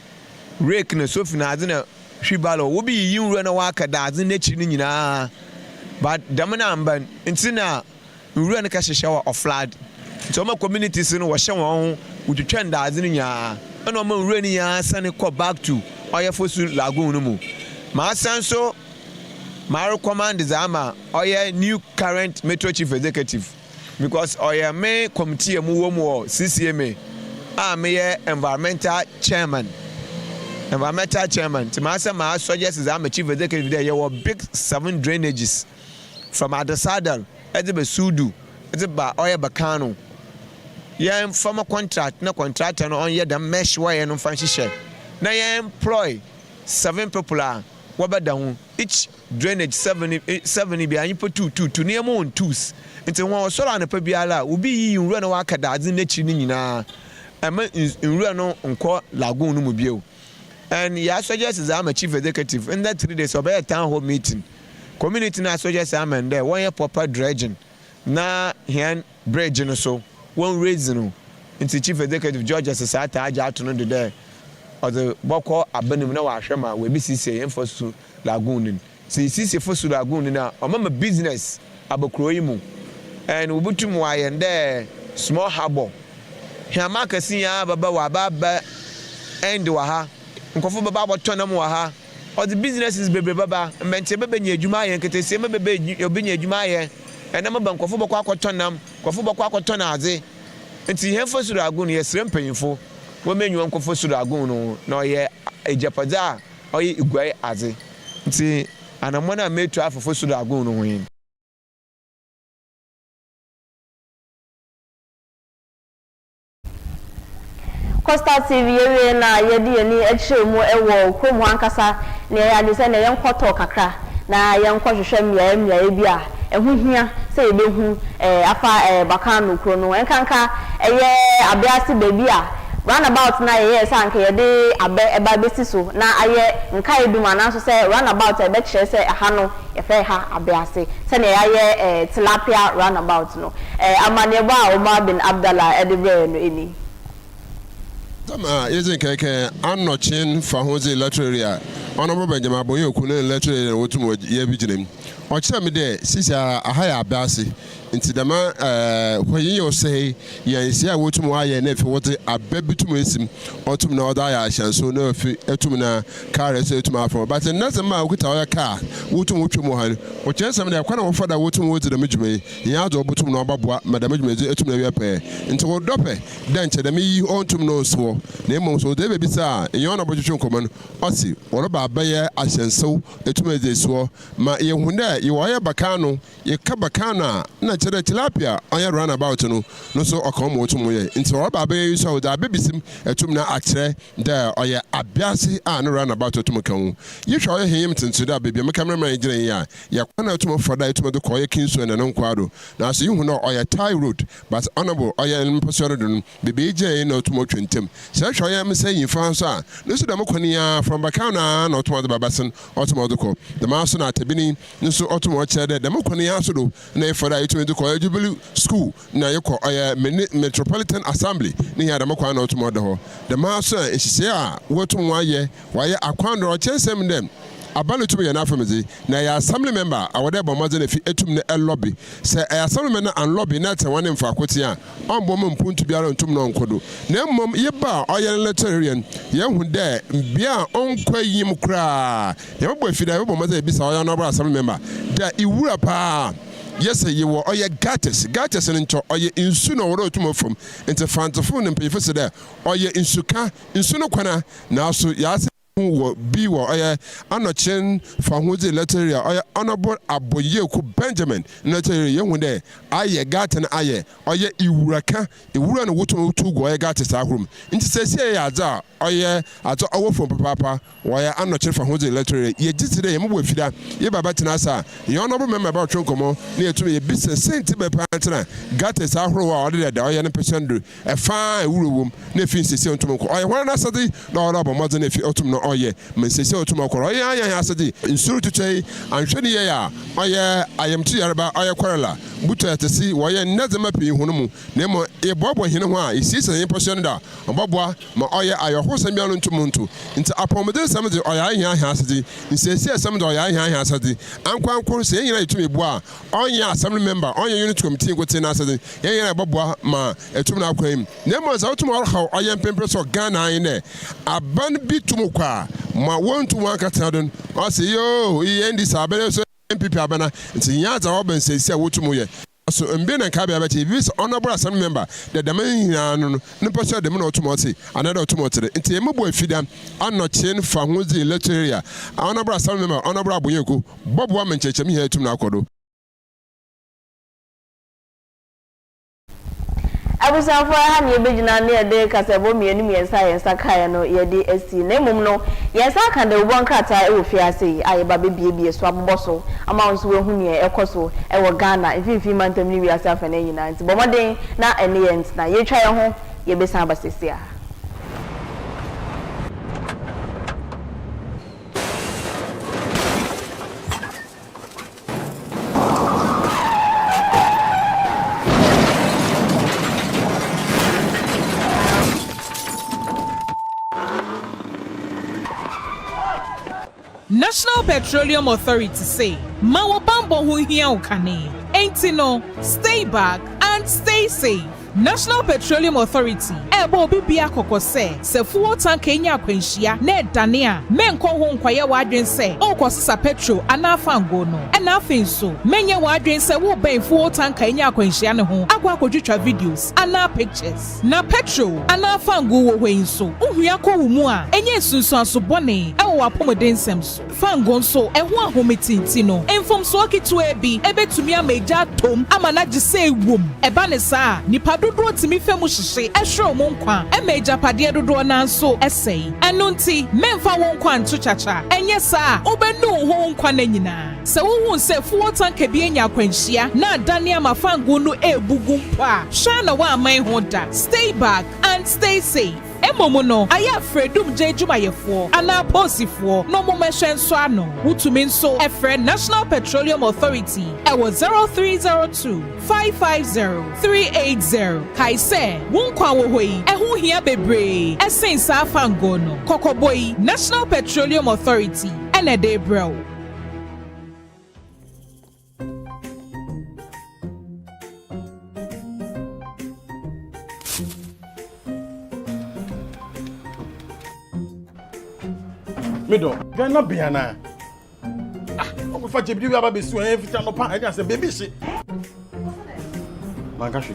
rake na sofi na ade na hwibalo wo bi yi nwura na waka da ade na chi ni nyina but damana amban ntina nwura na ka hyehyɛ wa flood nti oma communities no wo hye won ho wotwetwa nda ade ni nya na oma nwura ni ya sane call back to oye Fosu Lagoon no mu ma sanso ma recommend zama oye new current metro chief executive because oye me committee mu wo mu CCMA me environmental chairman to my suggest is I'm a chief executive there. You were big 7 drainages from Adasadal, Edibe Sudu, Ediba Oya Bacano. Yeah, former contract, no contract, and on the mesh wire no fancy share. Now you employ 7 people, what down each drainage 70 behind you put 2 near moon twos. Into one solar and a pebiala will be you run a waka that's in the in Rano unko Lagoon no mobile. And ya suggest is I'm a chief executive in that 3 days of a town hall meeting. Community na suggest I'm and there 1 year proper dredging. Na here bridge no so one reason into chief executive George Society aja to no there. Or the boko abanim na wa hwema we bi CC Fosu Lagoon. See CC Fosu Lagoon na o mama business abokroyi mu. And we butum wa yen there small harbor. Here market ya baba wa baba end wa ha nkofo baba botonam wa ha all the businesses bebe baba mente bebe nya adwuma ye nketese bebe obi nya adwuma ye enam ba nkofo bako akotonam nkofo bako akotona aze nti hemfo suru agun ye srem panyimfo wo menyu nkofo suru agun no na oye ejapada oye iguai aze nti anamona metu afofo suru agun no hin Costa TV yewe na yedi ni echemu ewo krom hankasa na ya de se na yenkoto kakra na yenkwohwehwe mmia ebia ehu hia se ebehu afa bakanu kro no enkanka eye abiasi baby a runabout na ye sanka yede eba besi so na aye nka eduma na so se runabout ebe kire se aha no ye fe ha abiasi se na yaye tilapia runabout no amanebo a Omar bin Abdallah edibre no eni Tama yezin keke anochin fahozi lecturer honorable Benjamin Aboye okunu lecturer wotum ye bijinem o kire me de sisa ahaya abasi nti dama hwayin yo sei yan sia wotum aye na fi wote ababitum esim otum na oda ya ahyanso na fi etum na car so etum afro but nase ma okuta oya car wotum wotwemu han o kire sem de kwana wo fada wotum wodi da medwuma yan ado obutum na obaboa madam medwuma etum na wi pe nti wo dope dan che da me yi ontum no so na emom so de bebi sa enyo na botwetwe nkomo no osi woro ba abaye ahyanso etum ezesuo ma ye hunda ye wo ya bakano ye ka bakana na chere tilapia oya runabout no so okomo otum ye nti woro ba abaye so da bebisim etum na akere da oya abiase a no runabout otum kan ye hwa oya him tintu da bebi me cameraman giren ya ya kwana otum foda etum de koye kinso na nkwado na so yihu na oya tie road but honorable oya mpasoro dun bebi je na otum otwentem se hwa oya me say yinfa so a no so da mokoni ya from bakana na otum de babasen otum odoko the maso na tabini no so otum o chere de mokoni ya so do na ifora etum de koye Jubilee school na yeko oya Metropolitan Assembly ni ya da mokwa na otum de ho the maso ehise a wotum waye akwando o chesem dem abalo tumu ya na family na ya assembly member awode bomaze na fi etum na lobby se assembly member and lobby na te wane mfa kwoti a onbo mpuntu biara ntum na onkodo na mmom yeba oye letterian ye hu de bia onkwa yim kra ye bo afida bomaze bisa oye no bra assembly member da iwura pa yes ye wo oye gates ncho oye insu no woro otum ofom ente fantofo ne mpefo se de oye insuka insu no kwana na so ya wo bi wo anochin fahuzi letteria honorable Aboyeku Benjamin letteria ye hu de aye gaten aye iwuraka iwura no wotu go gates ahrum nti sese ya aza azo owo from papa wo anochin fahuzi letteria ye gitire ye mbo afida ye baba tenasa ye honorable member ba twonkomo na yetum ye business senti be pantena gates ahru wa ode da ne pesendo e fa ewuro wom na fi sese ontum ko hwana na sadi na honorable mozo na fi otum no oye mensese otum akoro oye anya asadi insuru tuchei anhwene ye ya oye ayamtu yarba oye kwarela buto atesi woye nazema pin hunu mu na mo e bobo hene ho a isisa yin person da oboboa ma oye ayohosa mialo ntumuntu nti apomode samde oye anya asadi nsese samde oye anya asadi ankwankoro se yin etum ebu a onye assembly member onye unit committee ngote na asadi yin oboboa ma etum na akwam na mo za otum orha oye mpempreso Ghana ayin ne aban bitum kwa ma wontu wankata don o se yo yi ndi sabere so MPP abana nti nyaza oben sesi a wotumu ye so mbe na ka bia bache this honorable assembly member the man no no person dem na otumu oti another otumu oti nti emebo afida anochin fahuzi letteria honorable assembly member honorable Aboyeku bobo amenchechem he etum na akodo Abusafo ha ne ebegina ne ede kasebo mienu yensa kaya no yede Essien na emum no yensa kan de ubon krata e wo fiase aye ba bebie so aboso ama nso we hu ne ekoso e wo Ghana ififi mantam ni wiase afa na nyina nti bomoden na ene yent na ye twa ye ho ye besa basesia National Petroleum Authority say, Mawa Bambo hu hiya ukane. Ain't no, stay back and stay safe. National Petroleum Authority ebo bibia kokose se fuel tank enya akwanhia na edane a menko ho nkwaye wadwen se okosesa petrol anafango no na afin so menye wadwen se wo ben fuel tank enya akwanhia ne ho akwa akodwitwa videos ana pictures na petrol anafango wo hwen so ohua ko wo mu a enye sunsun aso bone ewo apomoden sem so fango so eho ahometinti no enfom so akitu ebi ebetumi ameja tom ama na gise ewom eba ne saa nipa dodo timi femu hyehye ehwe mo nkwa emeja pade dodo na nso esei eno nti memfa wo nkwa nto chacha enye saa obenu ho nkwa na nyina se wo hu se fuel tank bi enya akwanhia na dane amafango no ebugu mpa hwa na wa aman ho da stay back and stay safe. Emomo no aya fredum je jumayefo ana posifo no mo mehwe so ano wutumi nso efre National Petroleum Authority ewo 0302 550 380 kaise wonkwa wo hoi eho hia bebre esensa afango no kokoboi National Petroleum Authority ene de bro. Mido, Gana Biana. Ah, for Jibby, you have a bit every time upon I say, baby, she. Mangashi.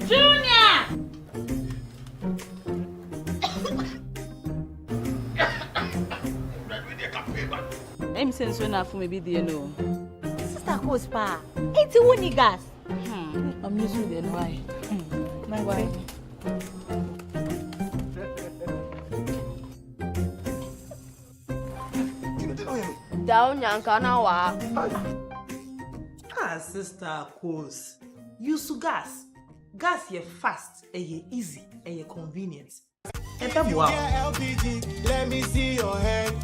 Junior! I'm saying so enough for me, dear, no. Sister Coast Pa, it's a winning gas. I'm used to the why. My wife. Down Yankanawa. Ah, Sister Coast. Use gas. Gas ye fast, ye easy, ye convenient. Wow. LPG, let me see your hand.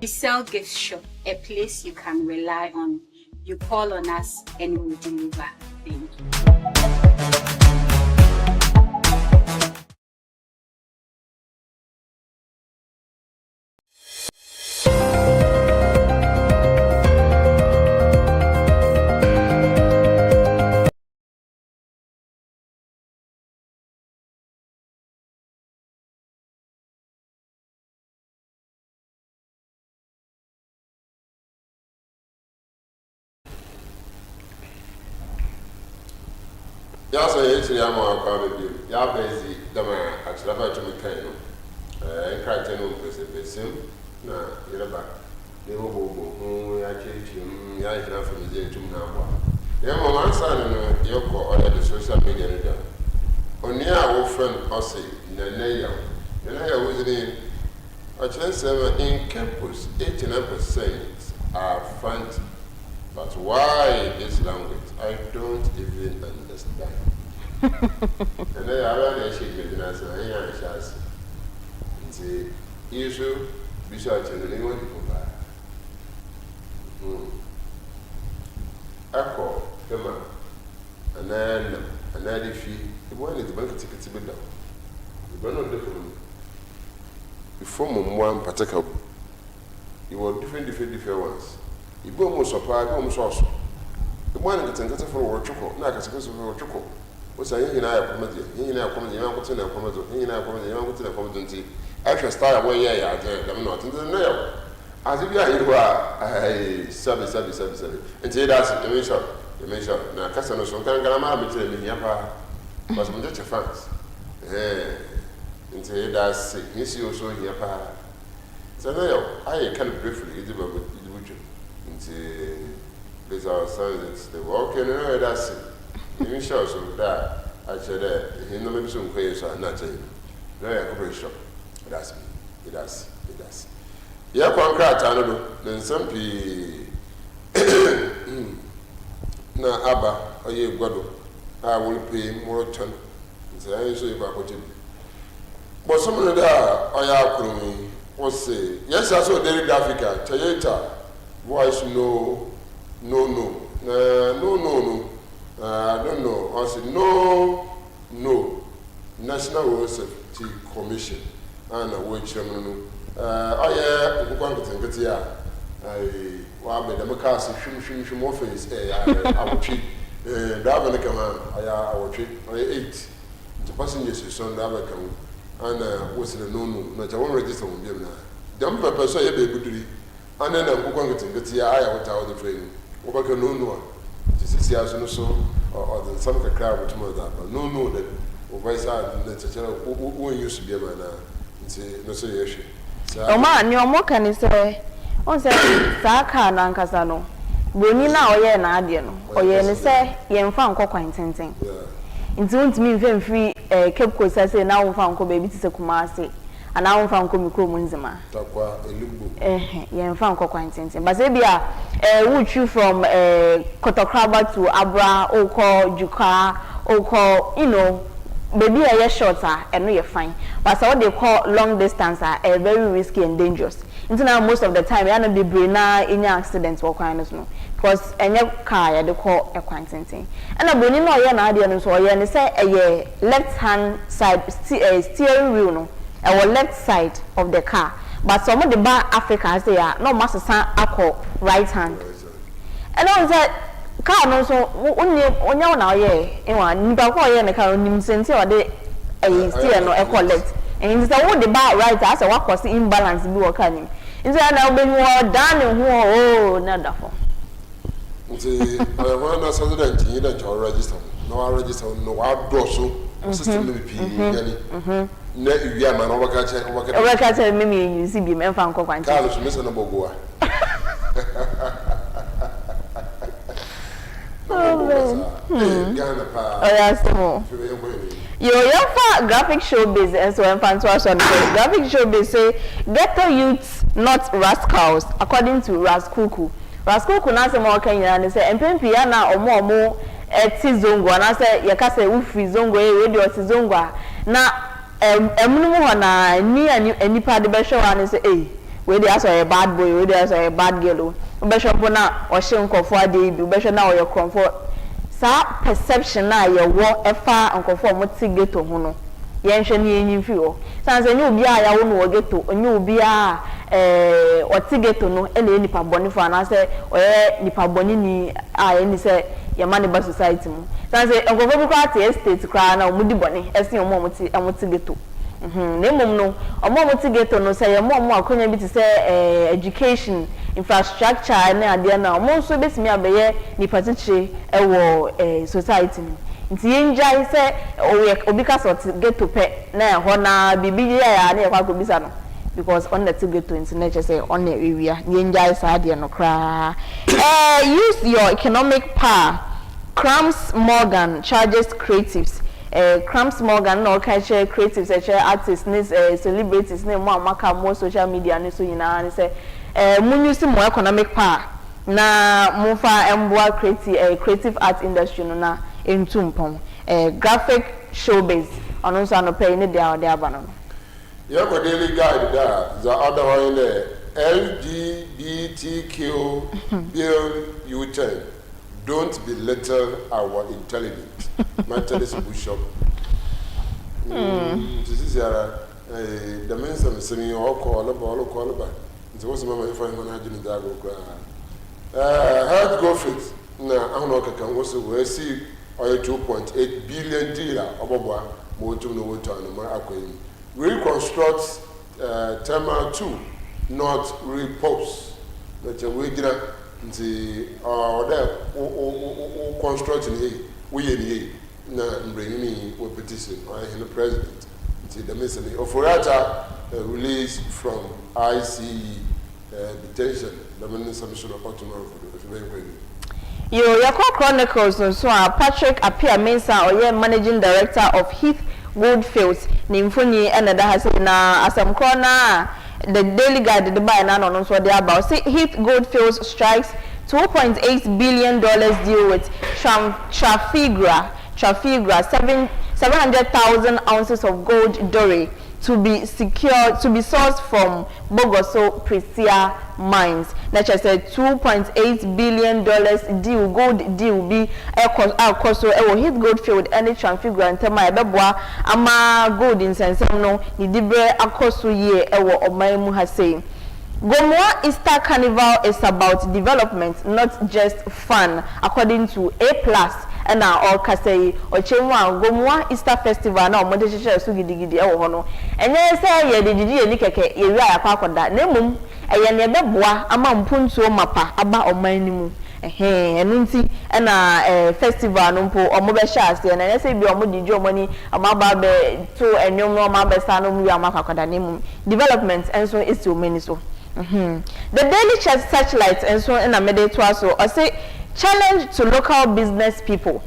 Sell gift shop, a place you can rely on. You call on us and we'll deliver. Thank you. Yasa yechiri ama akwa bebi ya bezi dama achiraba to mekaino enkrate no pesepesim na yereba ne hobo ho ya chechi ya hira famize tum na abwa ye mo mansa no yoko on the social media no da oni a wo friend ose na ya wuzini achensema in campus 89% are front. But why this language? I don't even understand. And then I ran a sheet with us and I answers. And say, issue, be sure to the new people back. Echo, come on. And then another fee. The one is the bank ticket to be down. You don't know different. Before one particular, you were different ones. You go almost a pie, almost also. The one that can get for a chocolate, not as a person for a chocolate. What's a yin I comedy? Yin I comedy, young what's in a comedy, yin I comedy, young what's in a comedy. I shall start away, I'm not in the nail. As if you are a subby. And say that's the measure. Now, Cassano, so can Gamma tell me, Yapa was my Dutch fans. And say that's it, you see also Yapa. So now I can briefly it's about into these are signs the walking and that's it. Even shows of that I said he no maybe some queers are not saying. Very corporation. That's me. It does. Yeah, concrete another then some na aba oye gwado I will pay more ton. So I show you about what you. But some of that oya kurumi was say yes I saw David Africa Toyota voice no I don't know. I said no. National Road Safety Commission and which oh yeah, I'm going to get here. I be the cast shim office. I will treat driver come I will treat 8 the passengers is on driver come and what's the no not I won't register on them now. Them purpose so you be able to do and then I'm going to get here. I will tell the train. Over no. This is so or the some crowd with tomorrow but no that over side who used to be a man no so yes. O man your mo kan say on say Sarckey na nkasa no boni na oye na ade no oye ne say ye mfa nkọ kwan tenten nti untimi mfemfiri Cape Coast say na wo mfa nkọ baby ti se Kumasi ana wo mfa nkọ mikro mu nzima takwa elugbo ye mfa nkọ kwan tenten but say bia we choose from Kotokraba to Abra oko Juka oko baby are shorter and no you're fine. But so what they call long distance are very risky and dangerous. Into now most of the time you are not be brainer in your accidents or kindness no. Because any car they call a quantity. And a boni no yeah na dey so yeah say a left hand side steering wheel no our left side of the car. But some of the bar Africa say no master akọ right hand. And I was car no so onya na ye enwa nipa ko ye na car onim senti o de steer no e collect and say wo the bar right as wa cause imbalance bi wo car nim nti na obenu o dan ho na dafo nti I na so that you da cho register no register no wa do so system no bi yani na iwia ma no waka che me use bi me fa nko kwanche car so me se no bogoa Your graphic showbiz and so graphic showbiz say ghetto youths not rascals according to Raskuku na say more Kenya and say empempi ya na omo eti zongo na say ye ka say ufi zongo e radio eti zongo na emunu ho na ni anipa de be show and say we dey aso a bad boy we dey aso a bad girl be show na o hye nkofo ade bi be show na o ye kromfo sa perception na ye wo efa nkofo mo ti ghetto ho no ye nhwe ni enyi fi ho sanse ni obi a ya wo no ghetto onye obi a o ti ghetto no e na nipa boni fo na say o ye nipa boni ni a eni say ye man ba society mu sanse nkofo bi kwa ate estate kra na omudi boni esi omo ti ghetto ne mum no omo ti ghetto no say ye mo akonya bi ti say education infrastructure na ade na omo so betimi abeye nipa tiche ewo society ni nti yenjai say obi ka sort ghetto pe na ho na bibi ya na yakwa bisa no because on the ghetto nti na che say on the area yenjai sa ade no kra use your economic power. Crams Morgan charges creatives Crams Morgan no catch creatives artists celebrities ne mo amaka mo social media ne so yina ne say mun use more economic power na mo fa emboa creative art industry no na entumpon graphic showbiz ono so no pay ne dia aba no yeah go daily guide that the other one there LGBTQ bill U10 don't belittle our intelligence. Methodist Bishop. This is the men some saying all call about. It was my friend when I didn't go. Health go fit. Now I'm not can also we see 2.8 billion dealer above more to no water and my aquarium. Reconstruct Tema 2, not repose. That we did nti there constructing here we na bring me petition I the president nti the message oforata released from ICE detention. The minister should report tomorrow for the Yako Chronicles so Patrick Apia Mensa or managing director of Heath Goldfields Nimfuni and the has na Asam Corner the Daily Guide the buy now on so they about say Heath Goldfields strikes $2.8 billion deal with Trafigra 700,000 ounces of gold doré to be secured, to be sourced from Bogoso Prisia mines. That just said $2.8 billion deal, gold deal be so Heath Goldfield and Trafigra and Tema Ebeboa ama gold in Senseno ni dibre akoso ye ewo omaimu has saying. Gomoa Easter Carnival is about development, not just fun, according to A+. And now all Kasei or Chemwa Gomoa Easter Festival now Modesha Sugidi Ewono. And then say ye did ye nikeke ye apart that nemum a yanebeboa among punto mapa aba or minimu. And Nunti and a festival numpo or Mobeshas and I say be or Modi money amababe to a new Mabesano Yamakada nemum development and so is too many so. The Daily Searchlight and so in a meditator so I say challenge to local business people.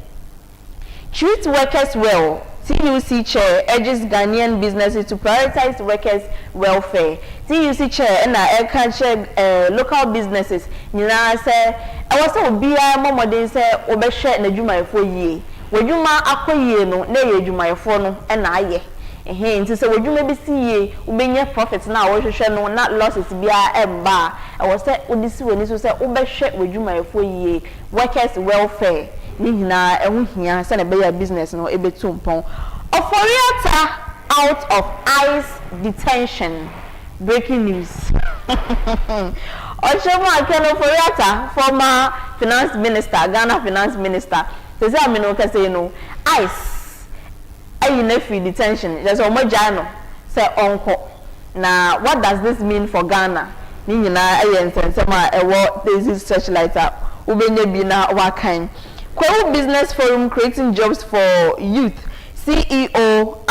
Treat workers well. TUC chair urges Ghanaian businesses to prioritize workers' welfare. TUC chair and I can share local businesses. Nina say I was so be a moment say obeshe na juma for ye. Wejuma akoye no na ye juma for no and I nti se wodwuma bi siye ubenya profits na wohwehwe no na losses bia emba I was say odisi woni so say ubehwe wodwuma efo yie workers welfare ni hina ehu hia se na be business no ebetumpon Oforiata out of ICE detention. Breaking news. Ochomo Akeno Oforiata, former finance minister, Ghana finance minister, says I mean okay no ICE free detention. There's a jano say uncle. Now, what does this mean for Ghana? Nina this searchlight up. Ubenyebina Wakan. Kweu Business Forum creating jobs for youth. CEO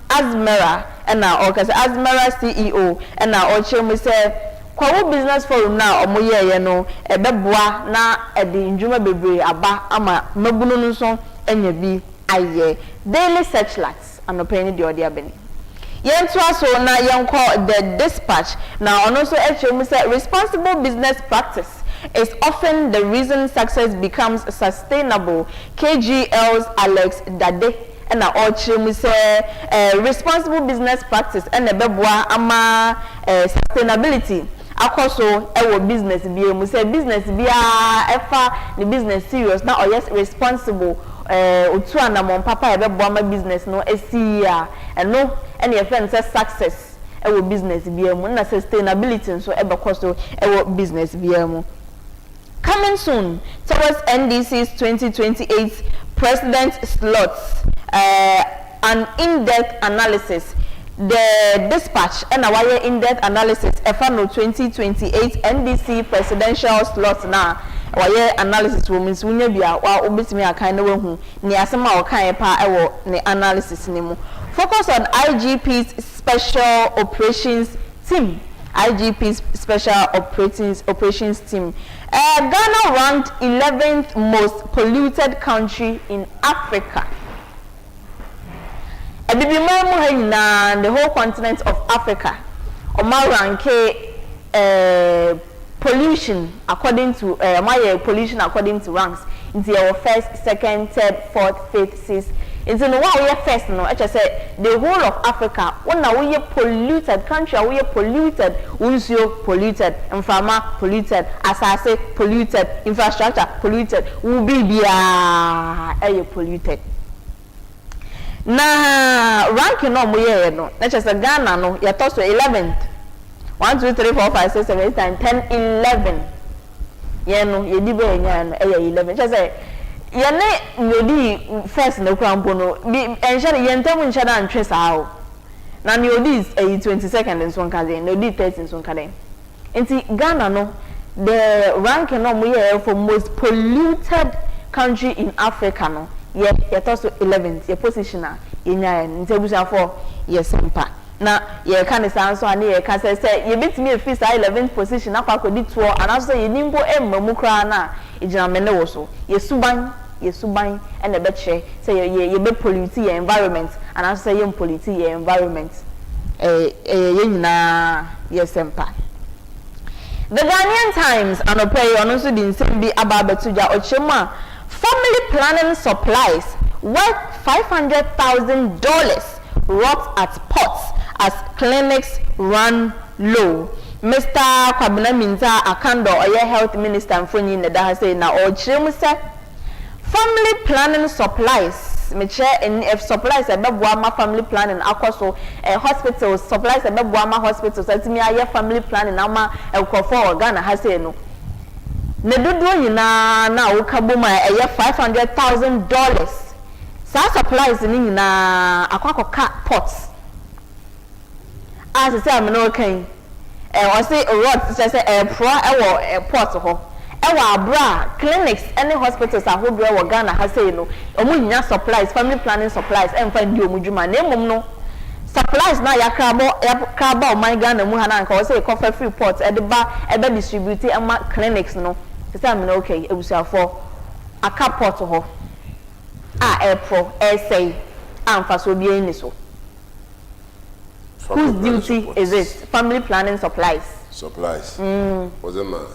Asmera and now Asmera CEO and now Ochemu say Kweu Business Forum now omoye no ebeboa na edi njuma bebre aba ama mabunu nso enyebi aye. Daily Searchlights and opinion the audio beni. Yentua so na yenko the Dispatch. Now and also HM say responsible business practice is often the reason success becomes sustainable. KGL's Alex Dade and now HM say responsible business practice and the beboa ama sustainability. Akoso ewo business bi mu say business bia efa the business serious now or yes responsible otu anamon papa ebeboa ma business no esia eno ene efense success ewo business bia mu na sustainability so ebekoso ewo business bia mu. Coming soon towards NDC's 2028 president slots, an in-depth analysis. The Dispatch and our in-depth analysis FNO 2028 NDC presidential slots now. Our analysis will mean we bia wa obetimi akan no hu ni asema o kan pa ewo ni analysis ni mu. Focus on IGP's special operations team. IGP's special operations team. Ghana ranked 11th most polluted country in Africa. The whole continent of Africa, pollution according to pollution according to ranks. Into our first, second, third, fourth, fifth, sixth. Into the one we are first, no. I just said the whole of Africa. When we are polluted country, we are polluted. Unsio polluted, Infama polluted, Asase polluted, infrastructure polluted. Ubibia polluted. Na ranking no moye no na just Ghana no ya to so 11th 1 2 3 4 5 6 7 8 9 10 11 ye no ye di be nya no e 11 just say ye ne nyodi first no krampo no bi enhye ye ntam nhye na ntwe saa na nyodi is 22nd in so nkaze no di 13 so nkade enti Ghana no the ranking no moye for most polluted country in Africa no ye to so 11th ye position a ye nya ntebusa for ye sempa na ye ka ne san so ane ye ka say ye betimi e fi sa 11th position akwa kodi tuo anaso ye nimbo emmamu kra na ejina me ne wo so ye suban ene be che say ye be pollute ye environment anaso say ye pollute ye environment ye nyina ye sempa. The Ghanaian Times anopay ono so din sem bi ababetuja ochema family planning supplies worth $500,000 rot at ports as clinics run low. Mr. Kwabena Minta Akando oye health minister mfoni ne da say na ochiremu se family planning supplies meche if supplies ebeboa ma family planning akoso hospitals supplies ebeboa ma hospitals atimi aye family planning ama ekofo Ghana ha say no ne dodo nyina na wokabo ma eye $500,000 sa supplies ni nyina akwakoka pots as say am no kan o say rot say pro ewo port ho ewa abra clinics any hospitals ahodo ewo Ghana ha say no omu nya supplies family planning supplies emfa ndi omudwuma na emom no supplies na ya krabo o my Ghana mu ha na nka o say coffee free port e de ba e be distribute ama clinics no say am no okay ebusuafo aka port ho pro say amfa so bi eni so whose duty is it? Family planning supplies. Supplies. What's the man?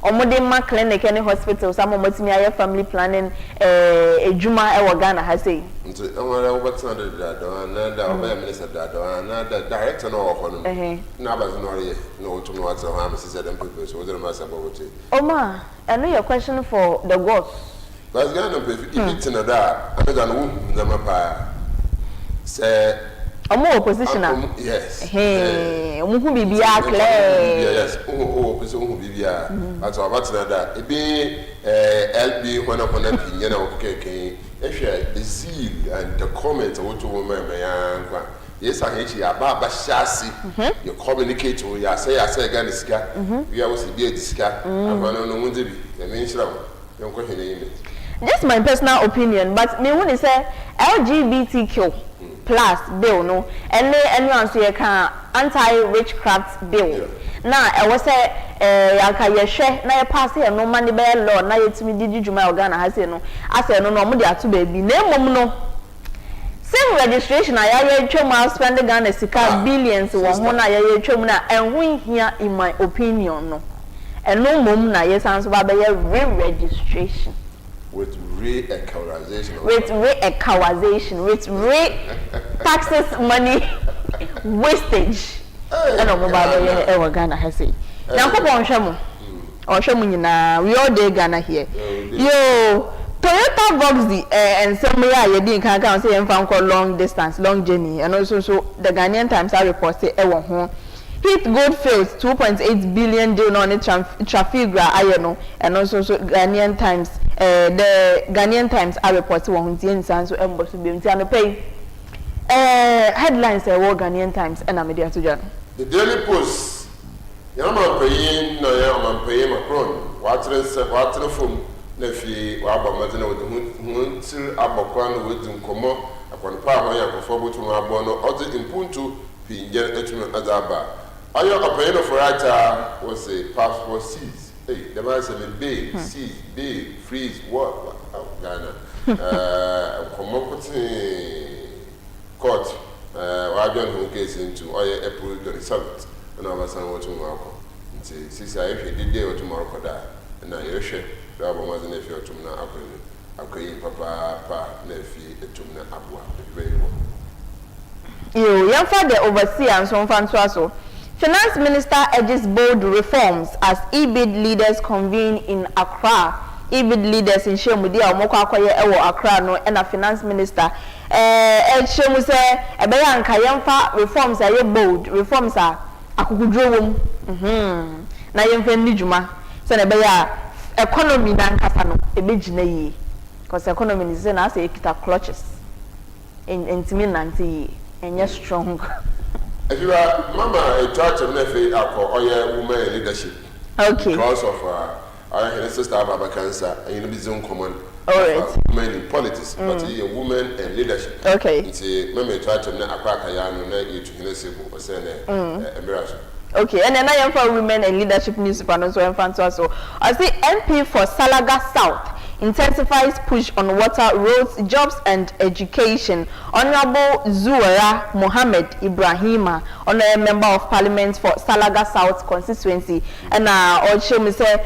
Omodema clinic any hospital some motimi aye family planning ejuma e Ghana ha say. Nti amara what's under that and that obey minister that and that director no of no. Na ba no re no to no what so am say them people so the master about it. Oma, I know your question for the gods. But Ghana if it's in that and then who na pa say opposition. Yes. Omuhu bibia clear. Yes. Omuhu bibia. That's about that. It be LB when upon a opinion of okay. The zeal and the comments of what woman may answer. Yes, I hate you about chassis. You communicate to you. I say again, this guy. You always be this guy. I'm one on the Monday. The mention of your question. Just my personal opinion, but me when you say LGBTQ plus bill no anyone so you can anti-witchcraft bill na e wo say yaka yehwe na ye pass e no mani be law na yetimi didi djuma Ghana ha say no ase no no mo de ato ba bi na emom no same registration ayaye twem spend Ghana sika billions wo ho na ayaye twem na enhu hia in my opinion no eno mom na yes answer ba be re-registration with re-equalization. With taxes money wastage. And over Ghana has said. Now, come on, Shamu. Or Shamu, we all day Ghana here. Yo, Toyota Voxy and somewhere you didn't count say and found called long distance, long journey, and also so the Ghanaian Times are reported ever home. Hit gold fields 2.8 billion deal on it Trafigra Ayano and also so Ghanaian Times the Ghanaian Times are reporting on the so embassy be and pay headlines war Ghanaian Times and media to John. The Daily Post Yama paying no yama paying Macron water from Nefi Wabamazina with the moon till Abakwan with Nkomo upon Pama Yakofobo to Mabono or the Impuntu Pinja Etman Azaba. Are you a paying of writer was a passport seize? Hey, the man said, Bay, seize, Bay, freeze, what? Ghana. Come up with court. I don't know case into April 27th, and I was on what tomorrow. Since I did day or tomorrow, and I share the album was an nephew to Mna Abu. Papa, nephew, to Mna Abu. Very well. You, young father overseer and some fan Finance Minister urges bold reforms as EBID leaders convene in Accra. EBID leaders in Shemudia Omoko Akoye ewo Accra no and a Finance Minister Shemu say ebeya nka yemfa reforms are bold reforms are akukudwo wom na yemfa ni djuma so na ebeya economy na nkasa no ebegina yi because economy is na say ekita clutches intimi nanti enye strong. If you are Mama, a church of Nefe for women leadership. Okay. Because of I have sister Ababa cancer, and you know, be zone command. Women in politics, but a woman and leadership. Okay. It's a member try to na Aquacayano, na you to Hinesebo, or send a mirage. Okay, and then I am for women and leadership newspaper, so I'm fan so. I see MP for Salaga South intensifies push on water, roads, jobs, and education. Honorable Zuwera Mohammed Ibrahima, honorary member of Parliament for Salaga South constituency, and also me say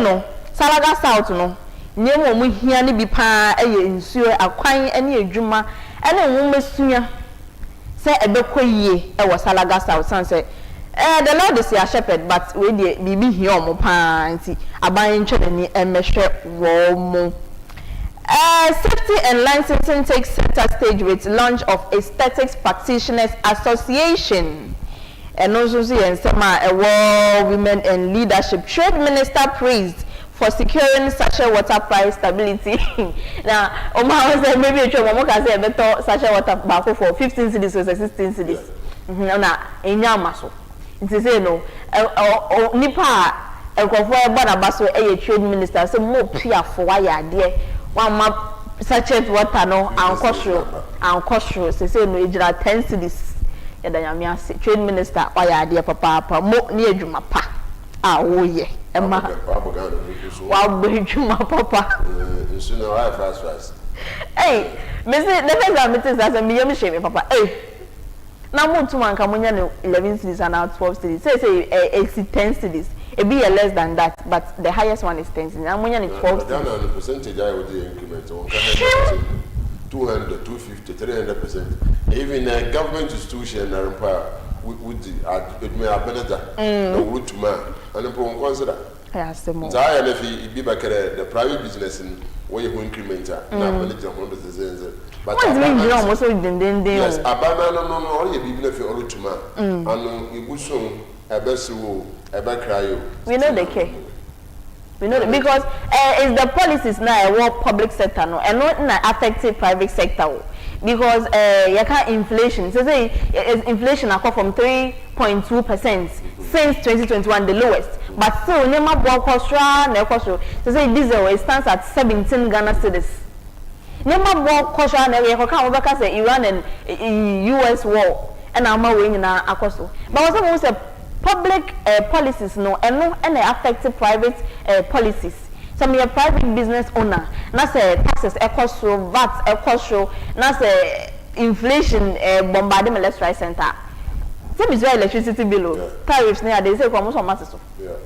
no Salaga South no. Nyemo mu hia ni bi pa eye nsuo akwan ene adwuma ene wo mesua se ebekɔyie e wo Salaga South san se the Lord is your shepherd, but we dey bibi hia omo pa nti aban ntwene emehwe wo mo. Safety and licensing takes center stage with launch of Aesthetics Practitioners Association. And also see and women and leadership. Trade Minister praised for securing sachet water price stability. Now, Oma was maybe a trade can say better sachet water back for 15 cedis or 16 cedis. Now, in Yamaso. It is no Nipa and conform Banabaso a trade minister, so more peer for why dear. One map sachet water no and cost say no age 10 cedis. Yadayamia trade minister why dear papa mo near Juma pa. Oh yeah. Emma wow Juma papa. Sooner I fast. Hey, Mr. The first time it is as a medium shame, papa. Hey. Now more to one come 11 cities and now 12 cities. Say 10 cities. It be less than that, but the highest one is 10 cities. I'm only 12 cities. The percentage I would increment 200, 250, 300%. Even government institution are empowered with the route to man and the consider. Yes, the more. If you be back the private business in where you increment, but what mean you almost then yes, abandon no, you be if you route to man and you go soon a best we know the care. We know because it's the policies now what public sector no and not affected private sector because you can't inflation. So say inflation account from 3.2% since 2021 the lowest. But still never bought cost so say diesel it stands at 17 Ghana cedis. Never bought cost over say Iran and US war and I'm away in our cost. But also public policies no and affected private policies. Some your private business owner na say taxes equal VAT equal na say inflation bombarding electricity center. Some is electricity bill tariffs na they say come so matter so.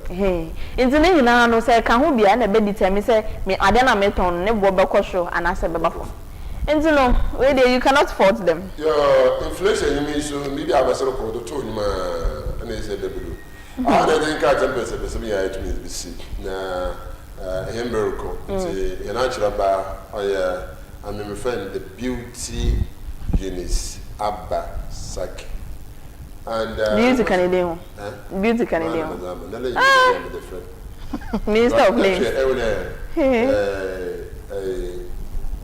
Eh intini na no say kan ho bia na be determine say me ade na me ton ne bo be kwosho and say be bafo. Into no where they you cannot fault them. Yeah, inflation you mean so maybe I was record to you ma and they say the blue. I don't catch them person me I to me be see. Na miracle. It's a natural bar I'm my friend the beauty Eunice Abba Sarckey. And beauty Canadian. Beauty Canadian. Minister of Names.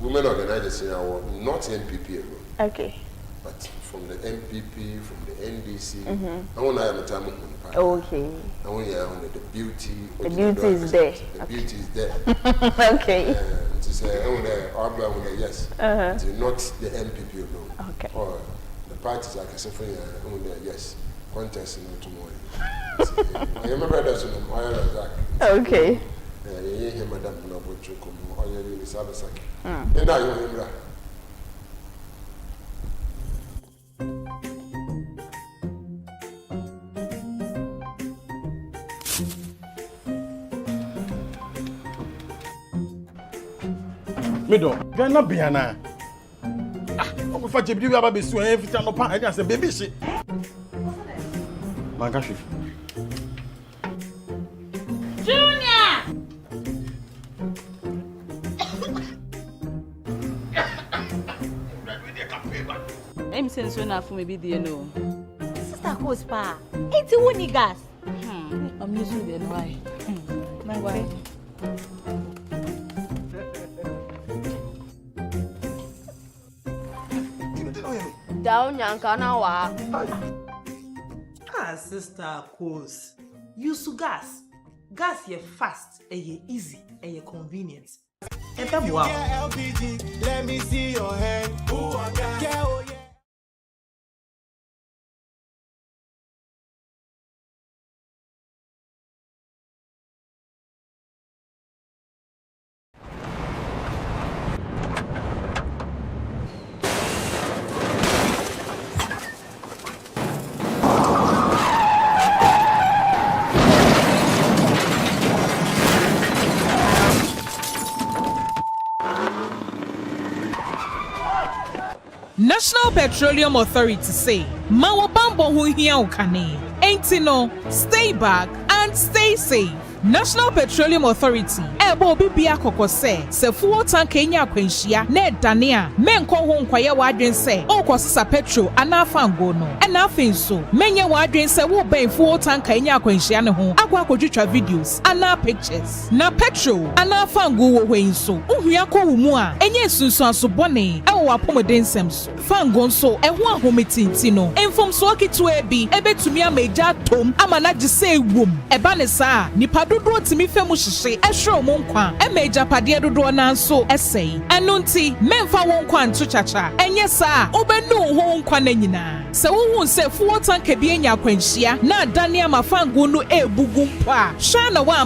Women organization are not MPP alone. Okay. But from the MPP, from the NDC, I want to have a time. Okay. I want to have the beauty. The beauty is there. The beauty is there. Okay. To say, I want to yes. Not the MPP alone. Okay. Or the parties like I said for yes. Contest in tomorrow. I remember that's on oil and Jack. Okay. Yeah, Madam Nabochukum, or Eunice Abasaki. And I remember. Middle, Ghana Biana. I'm going to you about this one. If I'm not, I just say baby shit. Mangashi. Junior! I'm saying so now for maybe the no. Sister Coach Pa, it's a winning gas. I'm using the why. My wife. Down Yankanawa. Sister Coach, use gas. gas ye fast easy convenient wow. LPG, let me see your hand. Ooh, I got yeah. National Petroleum Authority say, Mawa Bambo hu hiya ukane. Ain't no, stay back and stay safe. National Petroleum Authority, ebo bibia kokose, se fuel tank enya kwenshia, ne dania, menko ho nkwaye wadwen se, okosisa petrol anafango no. Ena finso, menye wadwen se wo ben fuel tank enya kwenshia ne ho, akwa akodwetwa videos, ana pictures. Na petrol anafango wo hwenso, uhua ko wumu a, enye sunsun asobone, ewo apomeden semso. Fango nso, eho ahometinti no. Enfomso akitu ebi, ebetumi ameja tom, ama na gise wom. Eba ne saa, nipa dodo timi femu hihye ehwe mo nkwa emeja pade dodo na nso esei eno nti memfa won nkwa nto chacha enye saa obenu ho nkwa na nyina se wohu se fuo tanka bi enya kwanhia na dane amafango no ebugu mpo a hwa na wa